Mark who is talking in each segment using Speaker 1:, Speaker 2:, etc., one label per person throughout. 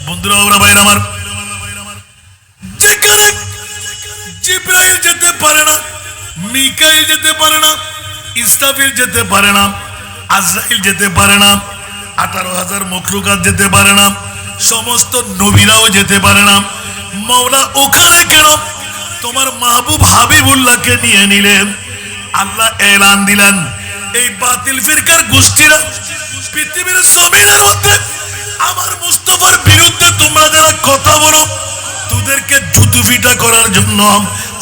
Speaker 1: বন্ধুরা, আমরা ভাইরা আমার, যেখানে জিবরাইল যেতে পারে না, মিকাইল যেতে পারে না, ইসরাফিল যেতে পারে না, আজরাইল যেতে পারে না, 18,000 মখলুকাত যেতে পারে না, সমস্ত নবীরাও যেতে পারে না, মাওলা ওখানে কেন তোমার মাহবুব হাবিবুল্লাহকে নিয়ে নিলেন? আল্লাহ এলান দিলেন, এই বাতিল ফিরকার গোষ্ঠীরা পৃথিবীর জমিনের মধ্যে আমার মুস্তাফার বিরুদ্ধে তোমরা যারা কথা বলো, তোদেরকে জুতু ফিটা করার জন্য,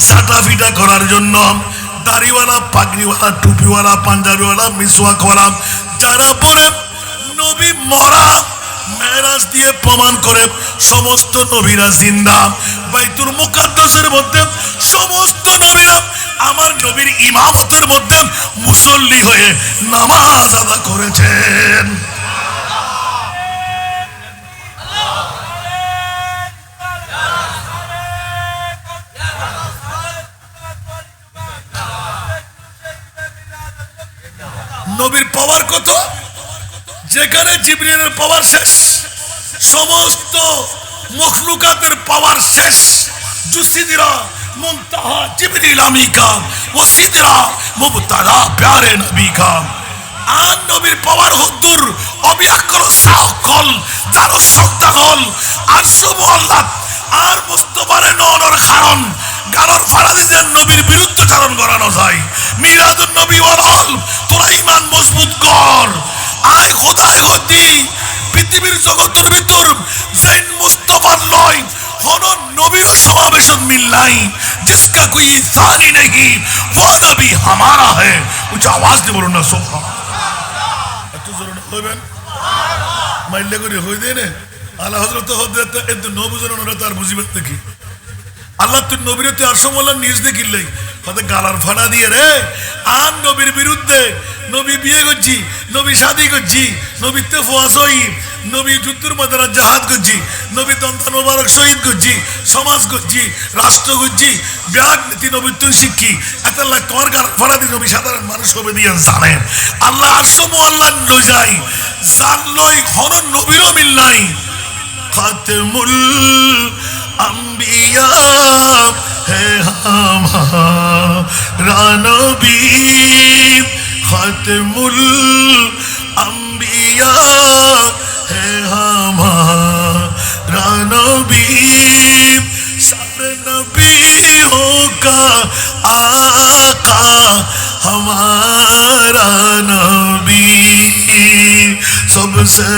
Speaker 1: ছাটা ফিটা করার জন্য, দাড়িওয়ালা, পাগড়িওয়ালা, টুপিওয়ালা, পাঞ্জাবিওয়ালা, মিসওয়াকওয়ালা যারা বলে নবী মরা, মেরাজ দিয়ে প্রমাণ করে সমস্ত নবীরা জিন্দা। বাইতুল মুকাদ্দাসের মধ্যে সমস্ত নবীরা আমার নবীর ইমামতের মধ্যে মুসল্লি হয়ে নামাজ আদা করেছেন। নবীর পাওয়ার কত? যেখানে জিবরিলের পাওয়ার শেষ, সমস্ত মখলুকাতের পাওয়ার শেষ। জুসিদরা মুনতাহা জিবরিল আমিকা ওয়া সিদরা মুবতালা প্যারে নবী কা। আর নবীর পাওয়ার হুদ্দুর অবিয়াকল সাহকল তারো সত্তাকল আর সুবহানাল্লাহ। আর মুস্তাফারে নওয়ার কারণ গালর ফাড়া দিতে নবীর বিরুদ্ধে চারণ করানো যায়। মিলাদুন নবী ওয়াল তোরা ঈমান মজবুত কর। আয় খোদায় গতি পৃথিবীর জগতের ভিতর জৈন মুস্তাফার লয় কোন নবীর সমাবেশন মিল নাই। जिसका कोई सानी नहीं वो नबी हमारा है। कुछ आवाज दे बोलो ना सुभान अल्लाह। একটু জোরে কইবেন মাইলে করে হই দেয় না। আলা হযরত হযরত এত নবুজের ওরা তার বুঝিবেন দেখি আল্লাহ তুই নবীর তে আসমলা নিজ দেখিলাই কত গালার ফাড়া দিয়ে রে। আর নবীর বিরুদ্ধে নবী বিয়ে করছি, নবী শাদী করছি, নবী তে ফোয়াসই, নবী যুদ্ধের ময়দানে জাহাদ করছি, নবী দন্তা মোবারক শহীদ করছি, সমাজ করছি, রাষ্ট্র করছি, ব্যাগ নীতি নবীর তুই শিক্ষি। এত আল্লাহ তোমার গালার ফাড়া দিয়ে নবী সাধারণ মানুষ হবে দিয়ে জানেন আল্লাহ আরশো আল্লাহ লই যাই জানলই হন নবীরও মিল নাই। খাতেমুল আম্বিয়া হে হামারা নবী, খাতেমুল আম্বিয়া হে হামারা নবী, सब नबियों का आका हमारा नबी, सबसे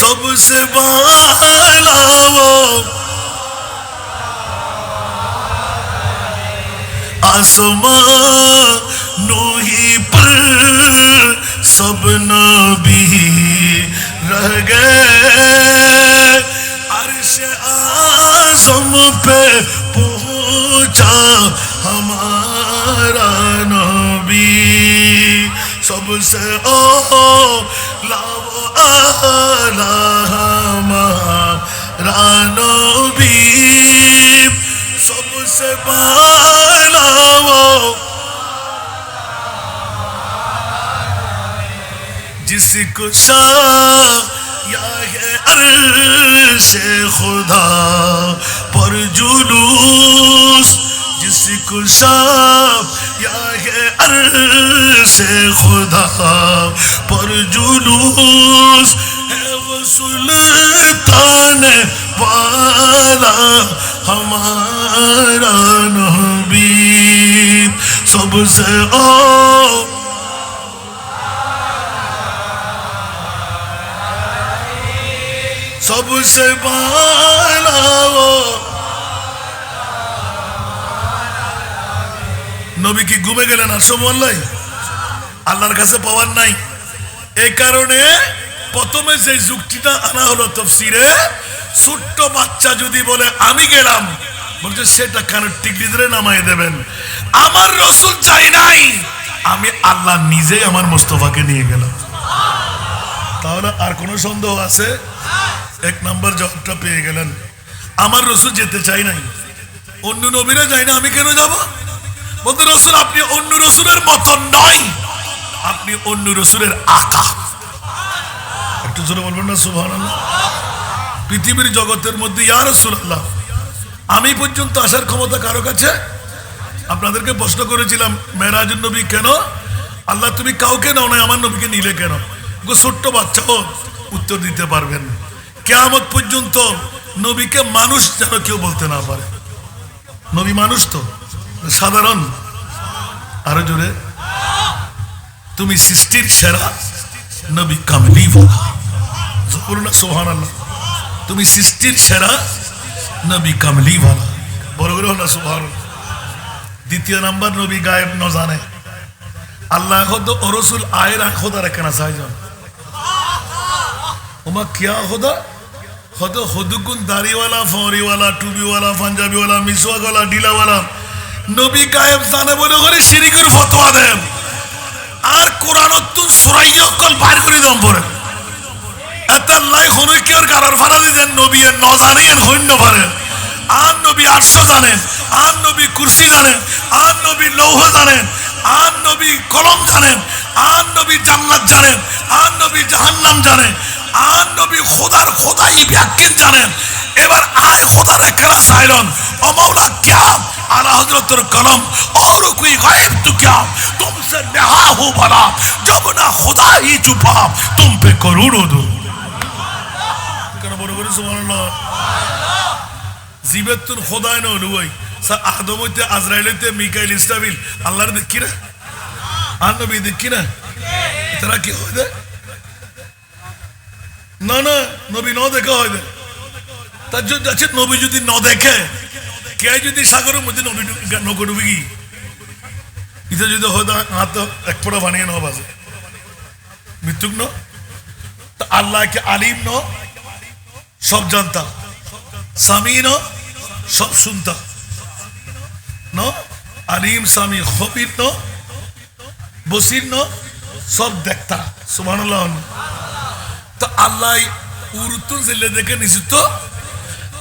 Speaker 1: सबसे बाला वो आसमानों ही पर सब नबी रह गए। अर्श आज़म पे पहुंचा हमारा नबी, सबसे आला हमारा नबी, सबसे बाला वो जिसको शाया है अर्शे खुदा पर जुलूस, जिसको शाया है अर्शे खुदा पर जुलूस, है वो सुल्तान वाला हमारा नबी, सबसे सबसे बाला वो নবী কি ঘুমে গেলেন আর সময় আল্লাহর কাছে পাওয়ার নাই? এই কারণে প্রথমে যে যুক্তিটা আনা হলো তাফসীরে, ছোট্ট বাচ্চা যদি বলে আমি গেলাম, বলছে সেটা কানের টিকলি ধরে নামাই দেবেন। আমার রাসূল যাই নাই, আমি আল্লাহ নিজেই আমার মুস্তাফাকে নিয়ে গেলাম। তাহলে আর কোনো সন্দেহ আছে? এক নম্বর জবাবটা পেয়ে গেলেন। আমার রাসূল যেতে চাই নাই, অন্য নবীরা যায় না, আমি কেন যাব? বলতে রাসূল আপনি অন্য রাসূলের মতন নয়, আপনি অন্য রসুলের আকা। একটু জোরে বলবেন না সুবহানাল্লাহ। পৃথিবীর জগতের মধ্যে ইয়া রাসূলুল্লাহ আমি পর্যন্ত আসার ক্ষমতা কারো কাছে? আপনাদেরকে প্রশ্ন করেছিলাম মেরাজুন নবী কেন আল্লাহ তুমি কাউকে নাও না, আমার নবীকে নিলে কেন? ছোট্ট বাচ্চাও উত্তর দিতে পারবেন। কিয়ামত পর্যন্ত নবীকে মানুষ যেন কেউ বলতে না পারে। নবী মানুষ তো সাধারণ। আরো জোরে, তুমি সৃষ্টির সেরা নবী কামলিওয়ালা। সুবহানাল্লাহ। তুমি সৃষ্টির সেরা নবী কামলিওয়ালা। বড় করে হলো সুবহানাল্লাহ। দ্বিতীয় নাম্বার নবী গায়েব ন জানে। আল্লাহ খুদ ও রাসূল আয়রা খোদা রাখনা চাইজন। ওমা কিয়া খোদা? খোদা খুদগুন দাড়িওয়ালা, ফরিওয়ালা, টুবিওয়ালা, পাঞ্জাবিওয়ালা, মিসওয়াকওয়ালা, ডিলাওয়ালা নবী গায়েব জানে বলে করে শিরকের ফতোয়া দেন। আর কোরআনতুন সুরাইয়া কল বাইর করে দম পড়ে। এতাল্লাই হনুই কেউ গারার ফারা দিয়েছেন নবী এর ন জানেন হইন্য পারেন। আর নবী আরশ জানেন, আর নবী কুরসি জানেন, আর নবী লৌহ জানেন, আর নবী কলম জানেন, আর নবী জান্নাত জানেন, আর নবী জাহান্নাম জানেন, আর নবী খোদার খোদাই ব্যাখ্যান জানেন। এবার আয় খোদার কেনা চাইলন ও মাওলা क्या आला हजरतर कलम और कोई गायब तो क्या तुमसे नहा हो भला जब ना खुदा ही चुपा तुम पे करोड़ों दो। বড় করে সুবহানাল্লাহ। জিবেতুন খোদায় না লুই সা আদম হইতে আজরাইল হইতে মিকাইল ইসরাফিল আল্লাহর দেখি না, আর নবী দেখি না। তারা কি হয় না না নবী ন দেখা হয় তার জন্য আছে। নবী যদি ন দেখে কে যদি সাগরের মধ্যে নবী নৌকো ডুবি কি এটা যদি হয় হাত এক ফোঁটা বানিয়ে নেওয়া বাজে মৃত্যুক ন। আল্লাহ কে আলিম ন সব জানতা, সামি ন সব শুনতা ন, আলিম সামি খবির ন বসির ন সব দেখতা। সুবহানাল্লাহ। তো আল্লাহ উরুতুন জেলে দেখে নিশ্চিত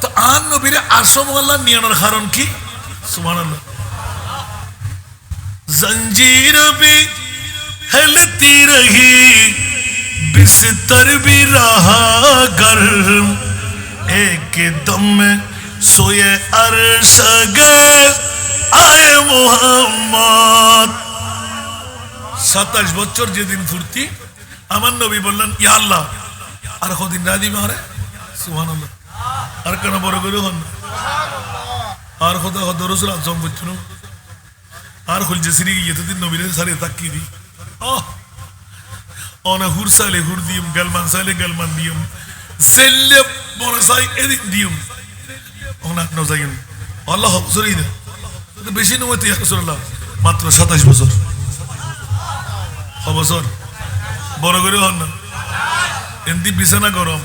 Speaker 1: তো আর নবীরে আসম আল্লাহ নিয়ানোর কারণ কি? সুবহানাল্লাহ। जंजीर भी हिलती रही बिस्तर भी रहा गर्म एक दम में सोए अर्श गए आए मोहम्मद। 27 বছর যেদিন ফুর্তি আমার নবী বললেন ইয়া আল্লাহ আর কদিন না দিবে আরে। সুবহানাল্লাহ। আর কেন বড় করে হন আর খোদা খোদা রসুল আজম বলছিল আর খুলছে সিরি এতদিন নবীরে সারে তাকিয়ে দি অনে হুর সাইলে হুর দিম গালমান সাইলে গালমান দিম সেল্লে মনে চাই এদিন দিম ওনার নজাইন আল্লাহ বছরই না বেশি নয় তো রাসূলুল্লাহ মাত্র 27 বছর বছর বড় করে হন না। এমনি বিছানা গরম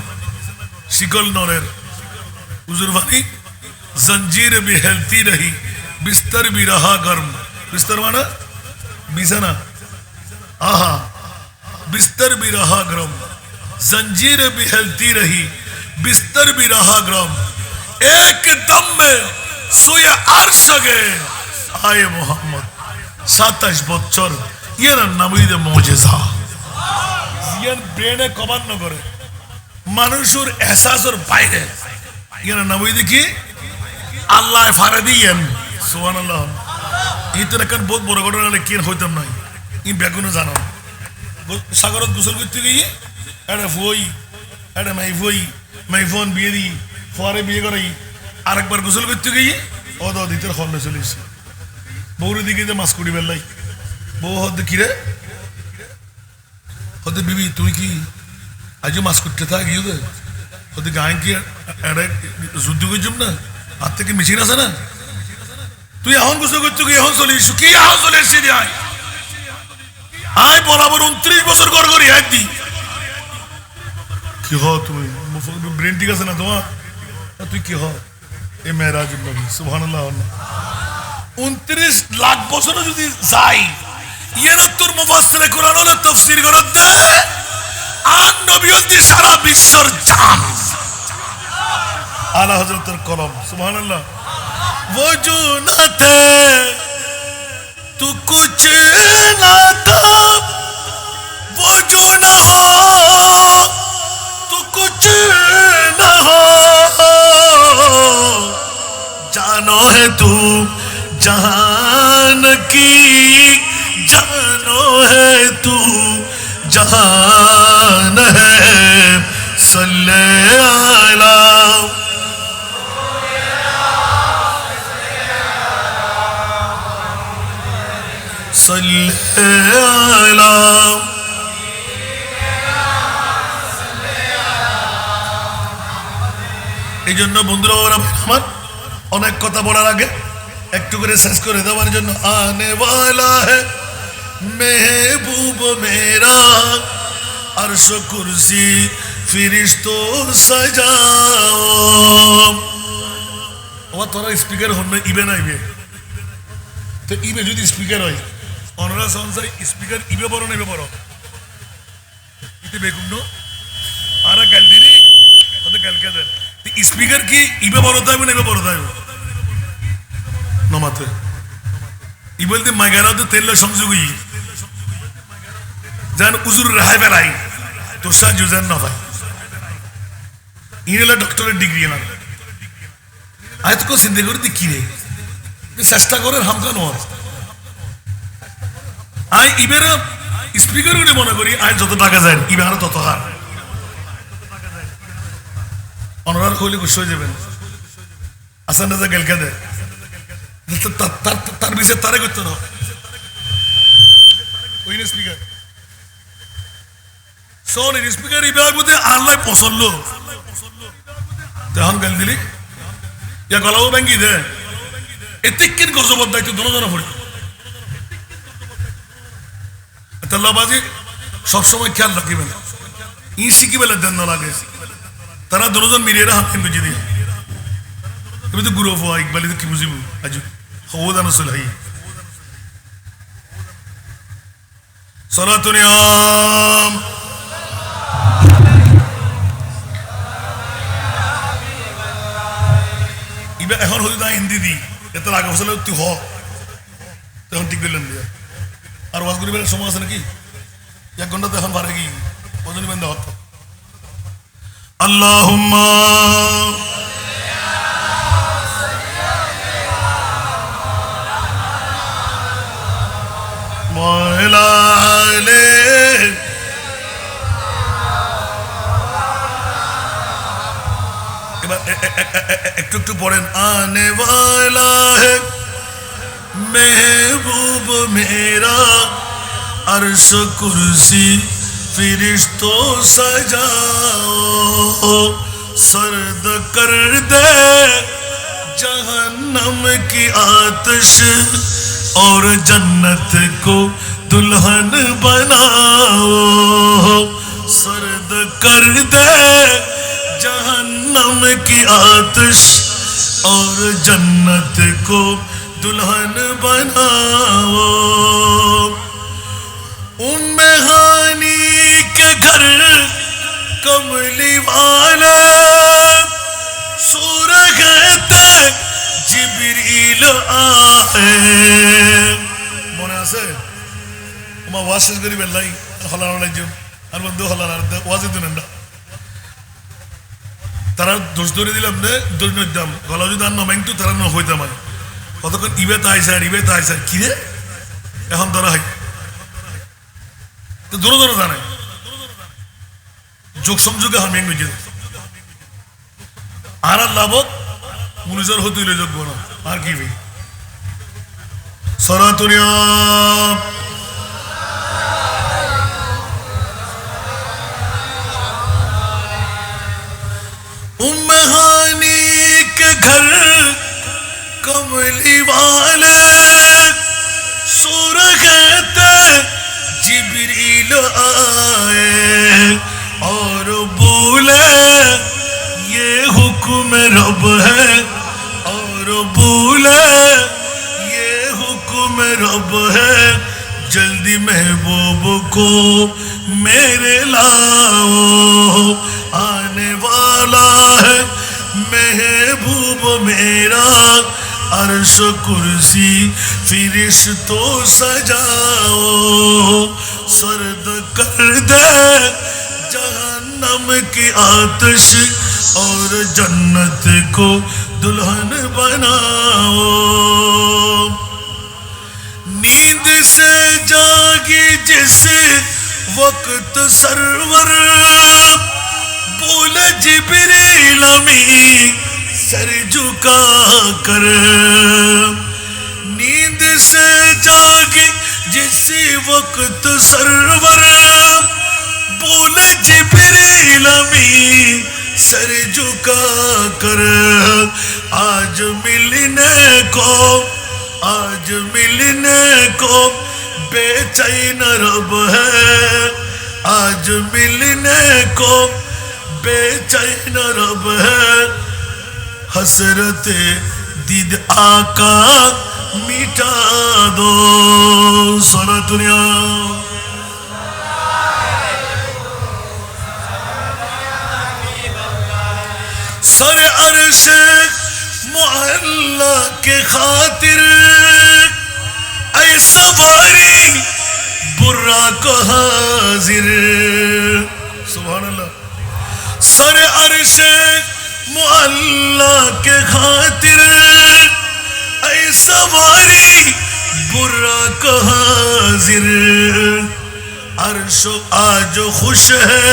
Speaker 1: শিকল নরের হুজুর বাণী জঞ্জির भी हिलती रही बिस्तर भी रहा गर्म। बिस्तर माना बिछाना आहा बिस्तर भी रहा गर्म जंजीर भी हिलती रही बिस्तर भी रहा गर्म एक दम में सोए अर्श गए आए मोहम्मद। 27 বছর ইয়ার নামইদে মুজিজা ইয়ার ব্রেনে কভার ন করে মানুষের এহসাসের বাইরে ইয়ার নামইদে কি আল্লাহ ফারে দিয়েন। সুবহানাল্লাহ। ইতনে কান বহুত বড় ঘটনা কি হইতাম নাই ই বেগুনো জানো সাগরত গোসল করতে গিয়ে এটা ফই এটা মাই ফোন বিয়ে দি ফরে বিয়ে করাই আরেকবার গোসল করতে গিয়ে ও দ দিতের হল চলে এসে বউরে দিকে যে মাছ কুড়ি বেলাই বউ হদ কিরে হতে বিবি তুই কি আজ মাছ করতে থাকি হতে গায়ে কি এটা যুদ্ধ করছিস না হাত থেকে মেশিন আছে না তুই এখন গোসল করতে গিয়ে এখন চলে এসো কি এখন চলে এসে আয় বরাবর 29 বছর ঘর করি একদিন কি হ তুমি ব্রেন ঠিক আছে না তোমার তুই কি হ এ মেরাজুন নবী। সুবহানাল্লাহ। 29 লাখ বছরও যদি যাই ইয়েরা তোর মুফাসসিরে কোরআন হলে তাফসীর করে দে আর নবী হচ্ছে সারা বিশ্বর জান আলা হযরতের কলম। সুবহানাল্লাহ। वो जो न थे तू कुछ न था है तू जहान की जानो है तू जहान है सल्ले अला सल्ले अला এই জন্য বন্ধুরা আমার অনেক কথা বলার আগে একটু করে শেষ করে দেওয়ার জন্য আনে वाला है महबूब मेरा अर्श कुर्सी ফিরিশতোं सजाओ ও তোরা স্পিকার হন না ইবে না ইবে তো ইবে যদি স্পিকার হয় অনরা সংসার স্পিকার ইবে বড় না ইবে বড় ইতে বেগুন আর গাল দিনি ওদের গাল কে দেন স্পিকার কি ইবে বড় থাকবে না ইবে বড় থাকবে নমাতে ই বলতে মাইগারাতে তেল সংযোগই জান উজুর রাহাই বেলাই তোর সাথে জুজান না ভাই ইনেলা ডক্টরের ডিগ্রি না আজ তো সিদ্ধে করে দেখি রে চেষ্টা করে হামকা নয় আই ইবের স্পিকার উঠে মনে করি আই যত টাকা যায় ইবে আরো তত হার অনার হইলে খুশি হয়ে যাবেন আসান রাজা গেলকা দেয় তার বিষয়ে তারে করতে না ওই স্পিকার শোন স্পিকার ইবার মধ্যে আল্লাহ পছন্দ তখন গাল দিলি ইয়া গলাও ব্যাঙ্গি দে এতে কিন গজবর দায়িত্ব দুজন পড়ে তাল্লাবাজি সবসময় খেয়াল রাখিবেন ই শিখি বেলা দেন না লাগে তারা দুজন মিলিয়ে হাতে বুঝে দিয়ে তুমি তো গুরু হওয়া ইকবালি তো কি বুঝিব আজ হওদান সলাই সলাতুনিয়াম ইবে এখন হতে না হিন্দি দি এত আগে বসলে তুই হ তখন ঠিক করলেন দিয়া আর ওয়াজ করিবার সময় আছে নাকি 1 ঘন্টা তো এখন পারে কি ওজন বেঁধে হত আল্লাহুম্মা ময়লালে এবার একটু একটু পড়েন আনে वाला है महबूब मेरा अर्श कुर्सी फिरिश्तों सजाओ सर्द कर दे जहन्नम की आतिश और जन्नत को दुल्हन बनाओ सर्द कर दे जहन्नम की आतिश और जन्नत को दुल्हन बनाओ उम्मे हानी के घर कमली वाले सूरगते जिब्रील आए মনে আছে তোমার ওয়াজ শেষ করি বেলাই হলানো লাগছে আর বন্ধু হলানো ওয়াজে দিলেন না তারা দোষ ধরে দিলাম নে দোষ নিতাম গলা যদি আর নমাইন তো তারা ন হইতাম আর কতক্ষণ ইবে তাই স্যার কি রে এখন ধরা হয় তো দূর দূর জানে যোগ সংযোগে আমি বুঝে আর লাভক মুনিজর হতে যোগ্য না আর কি ভাই সরাতুনিয়া उम्महानी के घर कमली वाले सूरगते जिब्रील आए और बोले ये हुक्म रब है और बोले ये हुक्म रब है जल्दी महबूब को मेरे लाओ आने वाला है महबूब मेरा अर्श कुर्सी फिरिश्तों सजाओ सर्द कर दे जहन्नम की आतिश और जन्नत को दुल्हन बनाओ। नींद से जागी जिस वक्त सरवर, बोले जिब्रील अमीन सर झुका कर। नींद से जागी जिस वक्त सरवर, बोले जिब्रील अमीन सर झुका कर। आज मिलने को बेचैन रब है, आज मिलने को बेचैन रब है। हसरते दीद आका मिटा दो। सारा दुनिया सर अर्श मुअल्ला के खातिर, ऐसा वारी बुर्रा को हाजिर। सुभान अल्लाह। सर अर्श मुअल्ला के खातिर, ऐसा वारी बुर्रा को हाजिर। अर्श आज खुश है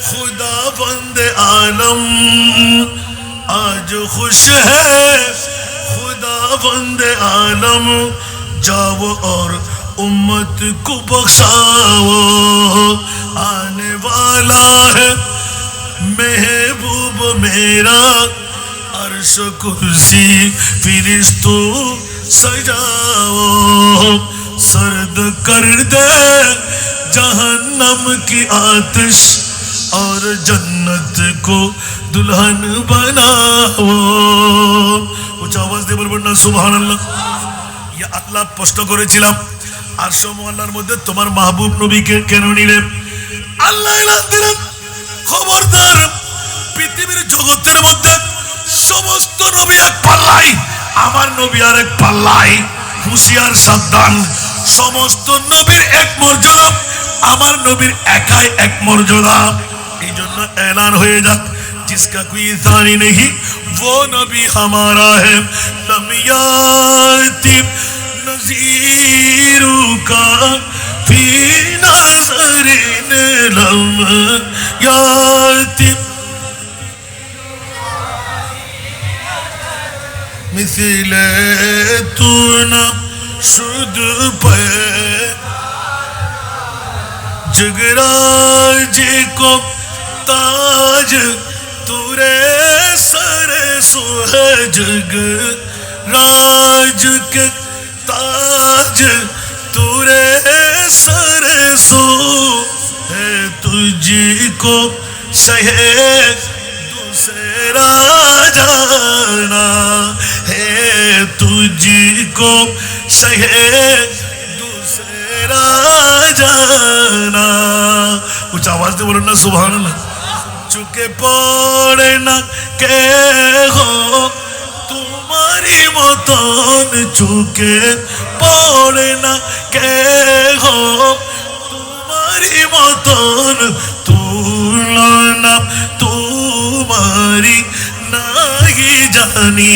Speaker 1: खुदा बंदे आलम, आज खुश है खुदा बंदे आलम। जाओ और उम्मत को बख्शाओ, आने वाला है महबूब मेरा। अर्श कुर्सी फिरिश्तों सजाओ, सर्द कर दे जहन्नम की आतिश, और जन्नत को दुल्हन बनाओ। उच्च आवाज দিয়ে বলবেন না সুবহানাল্লাহ। ইয়া আল্লাহ প্রশ্ন করেছিলাম আরশ মুআল্লার মধ্যে তোমার মাহবুব নবীকে কেন নিলেন? আল্লাহ এলান দিলেন, খবরদার পৃথিবীর জগতের মধ্যে সমস্ত নবী এক পাল্লাই, আমার নবী আর এক পাল্লাই। হুঁশিয়ার সাবধান, সমস্ত নবীর এক মর্যাদা, আমার নবীর একাই এক মর্যাদা। এই জন্য এলান হয়ে যাক, जिसका कोई सानी नहीं वो नबी हमारा है। लम याति नज़ीरु का फी नज़रिन, लम याति मिसले तू न शुद्ध पे जगराज को ताज तुरे सरे सुहे। जग राज के ताज तुरे सरे सो है, तुझको सहे दूसरा जाना है, तुझको सहे दूसरा जाना। कुछ आवाज दे बोलो ना सुभान अल्लाह। चुके पड़े ना के हो तुम्हारी मतन, चुके पड़े ना के हो तुम्हारी मतन। तुलना तुम्हारी नहीं जानी,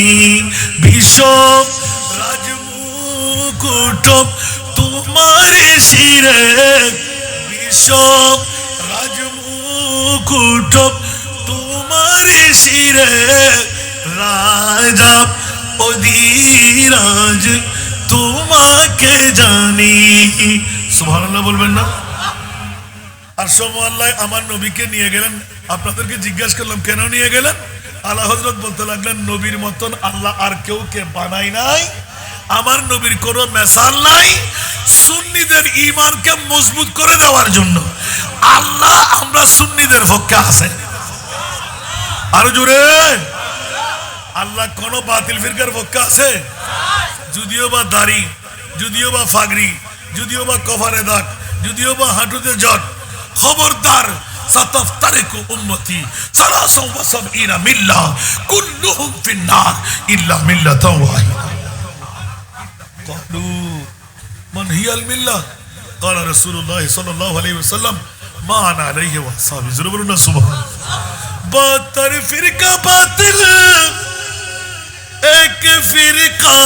Speaker 1: विश्व राजमुकुट तुम्हारे सिरे, विश्व राजमुकुट तुम्हारे सिरे। राजा অধিরাজ তোমাকে জানি। সুবহানাল্লাহ বলবেন না? আরশ মুআল্লাহ আমার নবীকে নিয়ে গেলেন। আপনাদেরকে জিজ্ঞাসা করলাম কেন নিয়ে গেলেন? আলা হযরত বলতে লাগলেন নবীর মতন আল্লাহ আর কেউ কে বানাই নাই, আমার নবীর কোনো মেসাল নাই। সুন্নিদের ঈমানকে মজবুত করে দেওয়ার জন্য আল্লাহ আমরা সুন্নিদের পক্ষে আছে। আরো জোরে আল্লাহ কোন বাতিল ফিরকার পক্ষে আছে? যদিও বা দাড়ি, যদিও বা ফাগরি, যদিও বা কভারে দাগ, যদিও বা হাঁটুতে জট, খবরদার সাতাফতারিকু উম্মতি সালাসা ওয়া সাবঈনা মিল্লাহ কুল্লুহুম ফিন্নার ইল্লা মিল্লাতান ওয়াহিদা। ক্বালু মান হিয়াল মিল্লাহ? ক্বালা রাসূলুল্লাহ সাল্লাল্লাহু আলাইহি ওয়াসাল্লাম মা আনা আলাইহি ওয়া আসহাবি। জোরে বলুন না সুবহানাল্লাহ। 72 ফিরকা বাতিল एक फिरका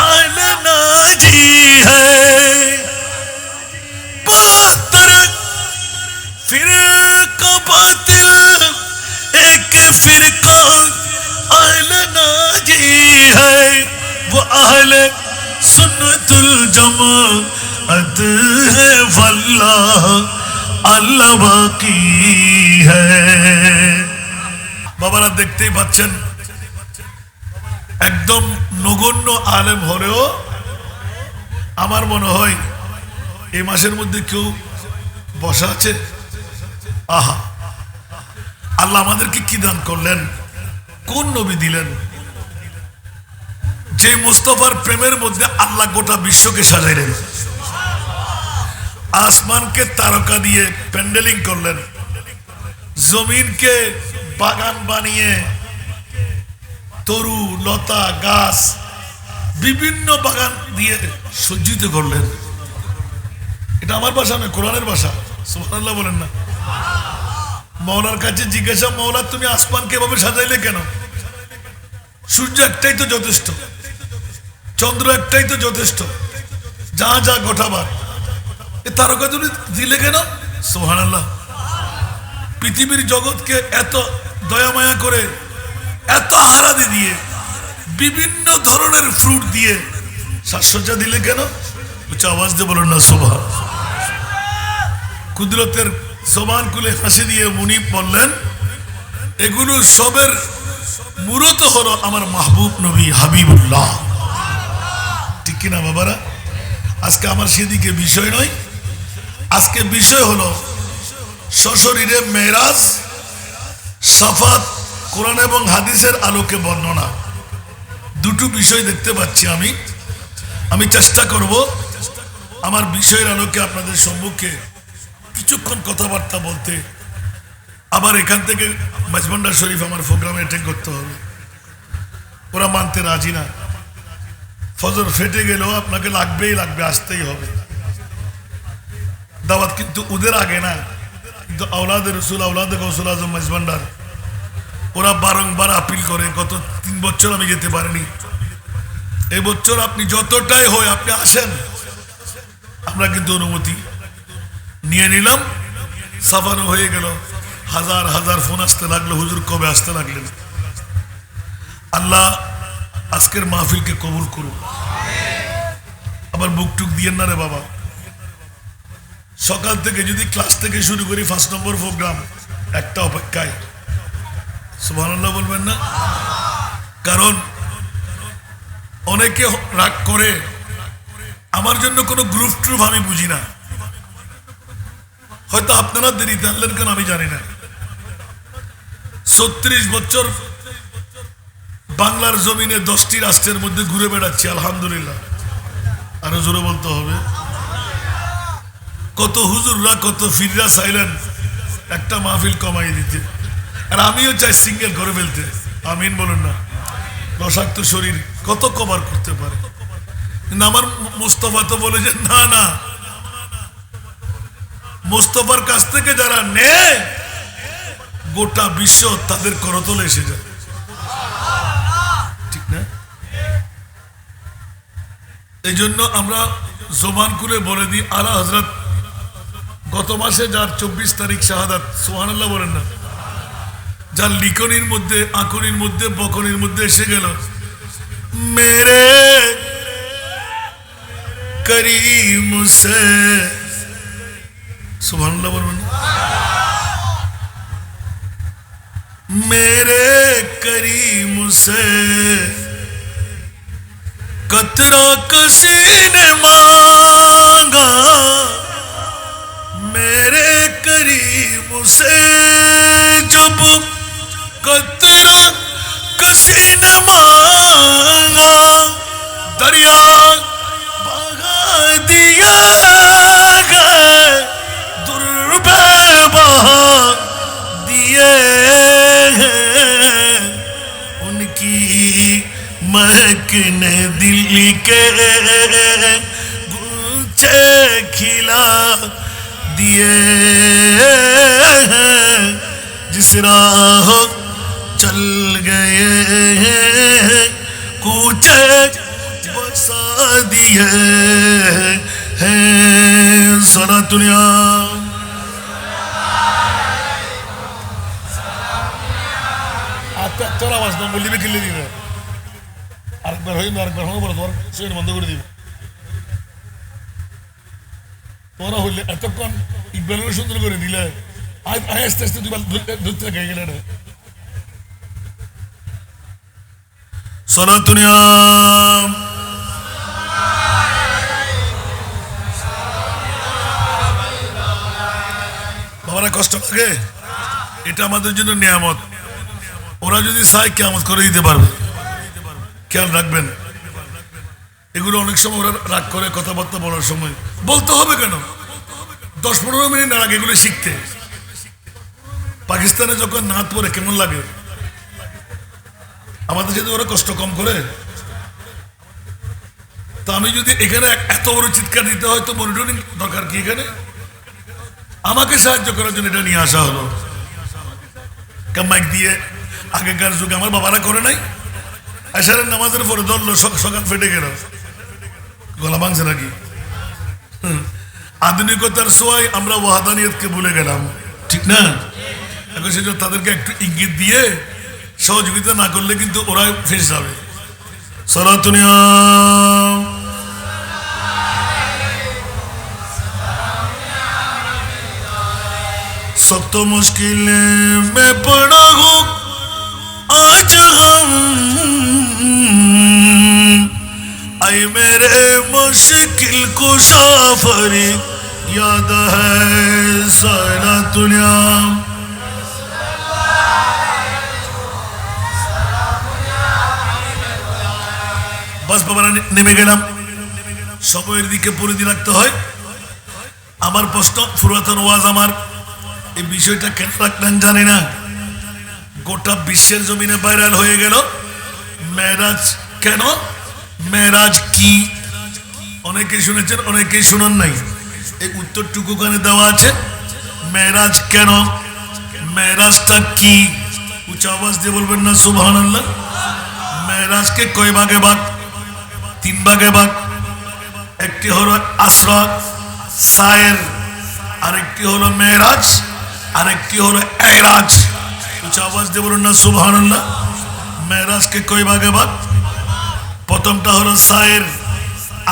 Speaker 1: अलना जी है, 72 फिरका बातिल, एक फिरका अलना जी है, वो अहले सुन्नतुल जमाअत है, वल्लाह अल्लाह बाकी है। বাবারা দেখতেই পাচ্ছেন একদম নগণ্য আলেম হলেও আমার মনে হয় এই মাসের মধ্যে কেউ বসা আছে। আহা, আল্লাহ আমাদেরকে কি দান করলেন, কোন নবী দিলেন যে মুস্তাফার প্রেমের মধ্যে আল্লাহ গোটা বিশ্বকে সাজাইলেন, আসমানকে তারকা দিয়ে প্যান্ডেলিং করলেন, জমিনকে বাগান বানিয়ে তরু লতা গাছ বিভিন্ন বাগান দিয়ে সজ্জিত করলেন। এটা আমার ভাষা নয়, কোরআনের ভাষা। সুবহানাল্লাহ বলেন না। মওলার কাছে জিজ্ঞাসা, মওলা তুমি আসমানকে এভাবে সাজাইলে কেন? সূর্য একটাই তো যথেষ্ট, চন্দ্র একটাই তো যথেষ্ট, যা যা গোটাবার, এ তারকা তুমি দিলে কেন? সুবহানাল্লাহ। পৃথিবীর জগৎকে এত দয়া মায়া করে, এত আহারাদি দিয়ে, বিভিন্ন ধরনের ফ্রুট দিয়ে সাজসজ্জা দিলে কেন? উচ্চ আওয়াজ দিয়ে বলেন না সুবহান। কুদরতের জবান খুলে হাসি দিয়ে মুনিব বললেন, এগুলো সবের মূলত হলো আমার মাহবুব নবী হাবিবুল্লাহ। ঠিক কিনা বাবারা? আজকে আমার সেদিকে বিষয় নয়, আজকে বিষয় হলো সশরীরে মেরাজ, সাফাত, কোরআন এবং হাদিসের আলোকে বর্ণনা। দুটো বিষয় দেখতে পাচ্ছি আমি চেষ্টা করব আমার বিষয়ের আলোকে আপনাদের সম্মুখে কিছুক্ষণ কথাবার্তা বলতে। আবার এখান থেকে মাঝভান্ডার শরীফ আমার প্রোগ্রামে অ্যাটেন্ড করতে হবে, ওরা মানতে রাজি না। ফজর ফেটে গেলেও আপনাকে লাগবেই লাগবে, আসতেই হবে। দাওয়াত কিন্তু ওদের আগে না, কিন্তু আওলাদে রসুল, আওলাদে গৌসুল আজম মাঝভান্ডার, ওরা বারংবার আপিল করে। গত 3 বছর আমি যেতে পারিনি, এই বছর আপনি যতটাই হয় আপনি আসেন। আমরা কিন্তু অনুমতি নিয়ে নিলাম, সাফানো হয়ে গেল। হাজার হাজার ফোন আসতে লাগলো, হুজুর কবে আসতে লাগলেন। আল্লাহ আজকের মাহফিলকে কবুল করুন। আবার বুক টুক দিয়েন না রে বাবা। সকাল থেকে যদি ক্লাস থেকে শুরু করি, 1 নম্বর প্রোগ্রাম একটা অপেক্ষায়। সুবহানাল্লাহ বলবেন না? কারণ অনেকে রাগ করে, আমার জন্য কোনো গ্রুপ ট্রুপ আমি বুঝি না। হয়তো আপনারা দেরিতে আনলেন কেন আমি জানি না। 36 বছর বাংলার জমিনে 10টি রাষ্ট্রের মধ্যে ঘুরে বেড়াচ্ছি, আলহামদুলিল্লাহ। আরো জোরে বলতে হবে। কত হুজুররা, কত ফিররা চাইলেন একটা মাহফিল কমাই দিতে, আর আমিও চাই সিঙ্গেল করে ফেলতে। আমিন বলুন না। রসাক্ত শরীর কত কভার করতে পারে, কিন্তু আমার মুস্তাফা তো বলে যে না না, মুস্তাফার কাছ থেকে যারা নেয় গোটা বিশ্ব তাদের করতলে এসে যায়। ঠিক না? এই জন্য আমরা জবান খুলে বলে দিই, আলা হযরত গত মাসে যার 24 তারিখ শাহাদাত, সুবহানাল্লাহ বলেন না, যার লিখনির মধ্যে, আঁকনির মধ্যে, বকনির মধ্যে এসে গেল, মেরে করিম সে, সুবহানাল্লাহ বলবেন, मेरे करीम से कतरा किसी ने मांगा, मेरे करीम से जब कतरा किसी ने मांगा, दरिया बहा दिया गए, दुर्बे बहा दिए, उनकी महकने दिल के गुच्छे खिला दिए, जिस राह चल गए कूचे बसा दिए हैं सारा दुनिया তোর আওয়াজ না বললি কিনলে দিবে আরেকবার হয়ে আরেকবার হয়ে বলো তোমার সেট বন্ধ করে দিবে তোরা হইলে এতক্ষণ ইকবালের সুন্দর করে দিলে আস্তে আস্তে তুই ধরতে গিয়ে গেলে না সারা দুনিয়া বাবারা কষ্ট লাগে এটা আমাদের জন্য নিয়ামত ওরা যদি চায় কিয়ামত করে দিতে পারবে খেয়াল রাখবেন এগুলো অনেক সময় ওরা রাগ করে কথাবার্তা বলার সময় বলতে হবে কেন 10-15 মিনিট না লাগে এগুলো শিখতে পাকিস্তানে যখন নাত পরে কেমন লাগে আমাদের যদি ওরা কষ্ট কম করে তো আমি যদি এখানে এত বড় চিৎকার দিতে হয় তো মনিটরিং দরকার কি এখানে আমাকে সাহায্য করার জন্য এটা নিয়ে আসা হলো মাইক দিয়ে আগেকার যুগে আমার বাবারা করে নাই আশারের নামাজের পরে ধরলো সকাল ফেটে গেল গলা ভাঙছে নাকি আধুনিকতার ছোঁয়ায় আমরা ওয়াহাদানিয়তকে ভুলে গেলাম ঠিক না এখন সেজন্য তাদেরকে একটু ইঙ্গিত দিয়ে সহযোগিতা না করলে কিন্তু ওরা ফেসে যাবে সারা দুনিয়া सब तो मुश्किल में पड़ा हूँ आज हम आई मेरे मुश्किल कुशा फरीद याद है सारा दुनिया बस बाबा नेमे गेलाम সময়ের দিকে পরিধি রাখতে হয় আমার প্রশ্ন পুরাতন ওয়াজ আমার এই বিষয়টা কেন রাখলেন জানি না গোটা বিশ্বের জমিনে ভাইরাল হয়ে গেল মেরাজ কেন মেরাজ কি অনেকেই শুনেছেন অনেকেই শুনেন নাই এই উত্তরটুকু ওখানে দেওয়া আছে মেরাজ কেন মেরাজটা কি উচ্চ আওয়াজ দিয়ে বলবেন না সুবহানাল্লাহ মেরাজকে কয় ভাগে ভাগ 3 ভাগে ভাগ একটি হলো আসরা সায়ের আরেকটি হলো মেরাজ আরেকটি হলো এরাজ উচ্চ আওয়াজ দিয়ে বলুন না সুবহানাল্লাহ মেরাজকে কয় ভাগে ভাগ প্রথমটা হলো সায়ের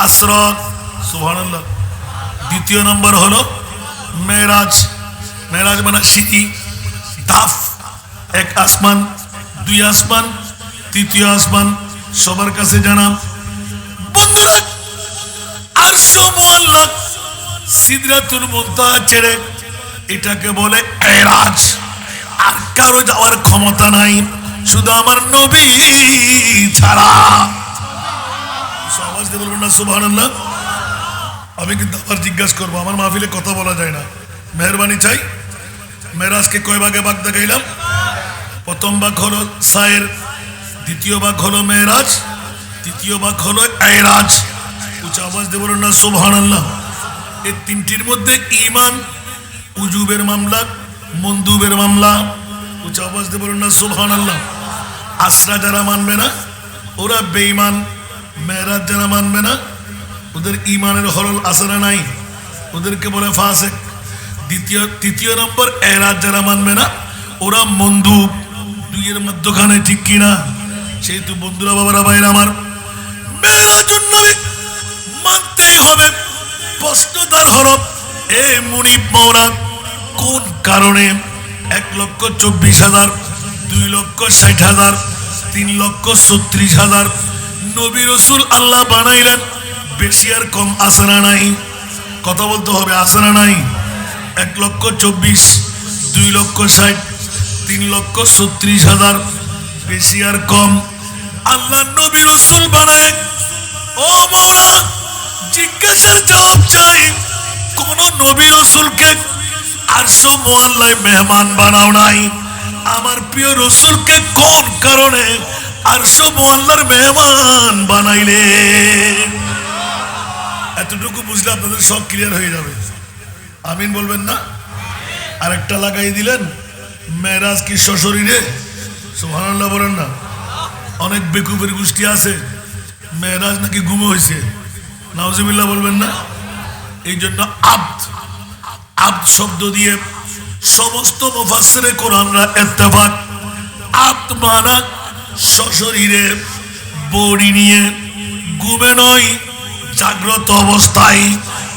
Speaker 1: আসরা সুবহানাল্লাহ দ্বিতীয় নম্বর হলো মেরাজ মেরাজ মানে সিঁড়ি ধাপ এক আসমান দুই আসমান তৃতীয় আসমান সবার কাছে জানা বন্ধুরা আরশ মুআল্লাক সিদরাতুল মুনতাহা ছেড়ে এটাকে বলে এরাজ আর কারো যাওয়ার ক্ষমতা নাই শুধু আমার নবী ছাড়া আওয়াজ দিয়ে বলবেন না সুবহানাল্লাহ আমি কিন্তু আবার জিজ্ঞাসা করবো আমার মাহফিলে কথা বলা যায় না মেহরবানি চাই মেরাজকে কয় ভাগে ভাগ দেখাইলাম প্রথম ভাগ হলো সায়ের দ্বিতীয় ভাগ হলো মেরাজ তৃতীয় ভাগ হলো এরাজ উচ্চ আওয়াজ দিয়ে বলুন না সুবহানাল্লাহ এই তিনটির মধ্যে ঈমান উজুবের মামলা মন্দুবের মামলা উচ্চ আওয়াজ দিয়ে বলুন না সুবহানাল্লাহ আসরা যারা মানবে না ওরা বেঈমান মেরাজ যারা মানবে না ওদের ঈমানের হরল আসরা নাই ওদেরকে বলে ফাসিক তৃতীয় নম্বর এরাজ যারা মানবে না ওরা মন্দুব দুইয়ের মধ্যখানে ঠিক কিনা সেহেতু বন্ধুরা বাবারা ভাইরা আমার মেরাজুন নবী মানতেই হবে প্রশ্নদার হরফ এ মুনিব মাওলা কোন কারণে 1,24,000 2,60,000 3,36,000 নবী রাসূল আল্লাহ বানাইলেন বেশি আর কম আছে না নাই কথা বলতে হবে আছে না নাই 1,24,000 2,60,000 3,36,000 বেশি আর কম আল্লাহ নবী রাসূল বানায় ও মাওলা জিজ্ঞাসার জবাব চাই কোন নবী রাসূলকে আরশ মুআল্লায় মেহমান বানাও নাই আমার প্রিয় রাসূলকে কোন কারণে আরশ মুআল্লার মেহমান বানাইলে এতটুকু বুঝলে আপনাদের সব ক্লিয়ার হয়ে যাবে আমিন বলবেন না আরেকটা লাগাই দিলেন মেরাজ কি সশরীরে সুবহানাল্লাহ বলেন না। অনেক বেকুবের গোষ্ঠী আছে মেয়েরাজ নাকি ঘুমে হয়েছে, নাউজুবিল্লাহ বলবেন না। এই জন্য আব্দ আব্দ শব্দ দিয়ে সমস্ত মুফাসসিরে কোরআনরা ইত্তেফাক, আব্দ মানা সশরীরে বডি নিয়ে ঘুমে নয়, জাগ্রত অবস্থায়।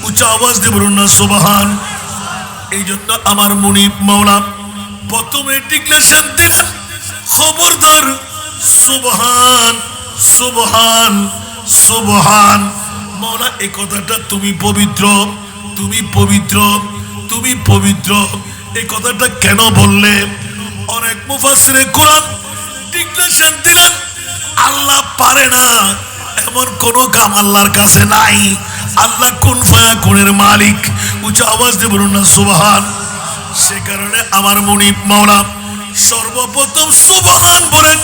Speaker 1: উচ্চ আওয়াজ দিয়ে বলুন না সুবহান। এই জন্য আমার মুনিব মাওলা প্রথমে ডিক্লেরেশন দিলেন, খবরদার সুবহান সুবহান সুবহান। মাওলা এই কথাটা তুমি পবিত্র, তুমি পবিত্র, তুমি পবিত্র, এই কথাটা কেন বললে? অনেক মুফাসসিরে কোরআন ডিক্লেরেশন দিলেন, আল্লাহ পারে না এমন কোন কাম আল্লাহর কাছে নাই। আল্লাহ কুন ফায়াকুনের মালিক। উচ্চ আওয়াজ দিয়ে বলুন না সুবহান। সে কারণে আমার মুনিব মাওলা সর্বপ্রথম সুবহান বলে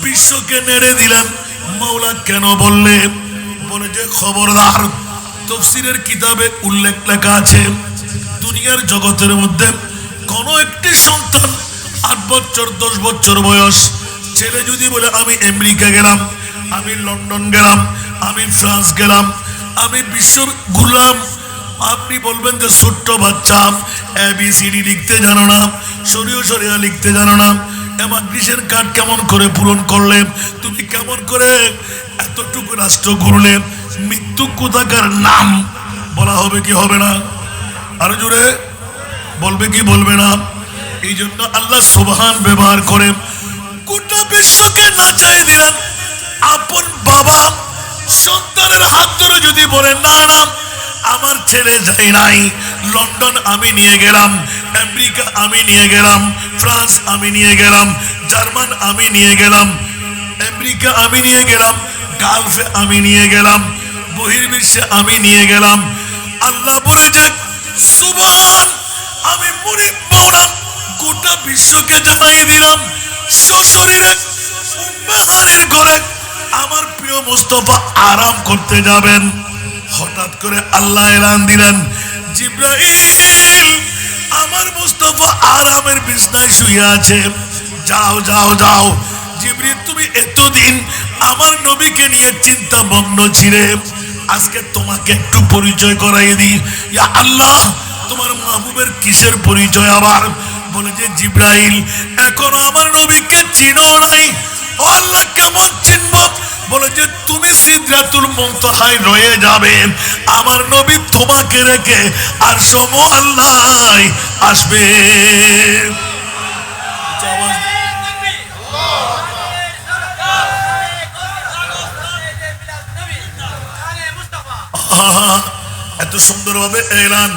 Speaker 1: বিশ্বকে নেড়ে দিলেন। মাওলা কেন বললে? বলে যে খবরদার, তাফসীরের কিতাবে উল্লেখ লেখা আছে, দুনিয়ার জগতের মধ্যে কোন একটি সন্তান 8 বছর 10 বছর বয়স ছেলে যদি বলে আমি আমেরিকা গেলাম, আমি লন্ডন গেলাম, আমি ফ্রান্স গেলাম, আমি বিশ্ব ঘুরলাম, আপনি বলবেন যে ছোট্ট বাচ্চা ABCD লিখতে জানো না, শরিয়া লিখতে জানো না, এমাগ্রিসের কার্ড কেমন করে পূরণ করলে, তুমি কেমন করে এতটুকু রাষ্ট্র ঘুরলে, মৃত্যু কোথাকার নাম বলা হবে কি হবে না? আরো জোরে বলবে কি বলবে না? এই জন্য আল্লাহ সুবহান ব্যবহার করে গোটা বিশ্বকে নাচাই দিলেন। আপন বাবা সন্তানের হাত ধরে যদি বলে না না আমার ছেলে যাই নাই, লন্ডন আমি নিয়ে গেলাম, আমেরিকা আমি নিয়ে গেলাম, ফ্রান্স আমি নিয়ে গেলাম, জার্মান আমি নিয়ে গেলাম, আমেরিকা আমি নিয়ে গেলাম, গালফে আমি নিয়ে গেলাম, বহির্বিশ্বে আমি নিয়ে গেলাম, আল্লাহ বলে যে সুবহান, আমি মুনিব মাওলা গোটা বিশ্বকে জানাই দিলাম সশরীরে উম্মাহানির ঘরে আমার প্রিয় মুস্তাফা আরাম করতে যাবেন। হঠাৎ করে আল্লাহ এলান দিলেন, জিবরাইল আমার মুস্তাফা আরামের বিছনায় শুয়ে আছে, যাও যাও যাও। জিবরিল তুমি এতদিন আমার নবীকে নিয়ে চিন্তা মগ্ন ছিলে, আজকে তোমাকে একটু পরিচয় করাই দিই। ইয়া আল্লাহ, তোমার মাহবুবের কিসের পরিচয় আবার? বলে যে জিবরাইল এখনো আমার নবীকে চিনো নাই। ও আল্লাহ কেমন চিনব? বলে যে তুমি সিদরাতুল মুনতাহায় রয়ে যাবে, আমার নবী তোমাকে রেখে আর আল্লাহ আসবে। এত সুন্দরভাবে এলান,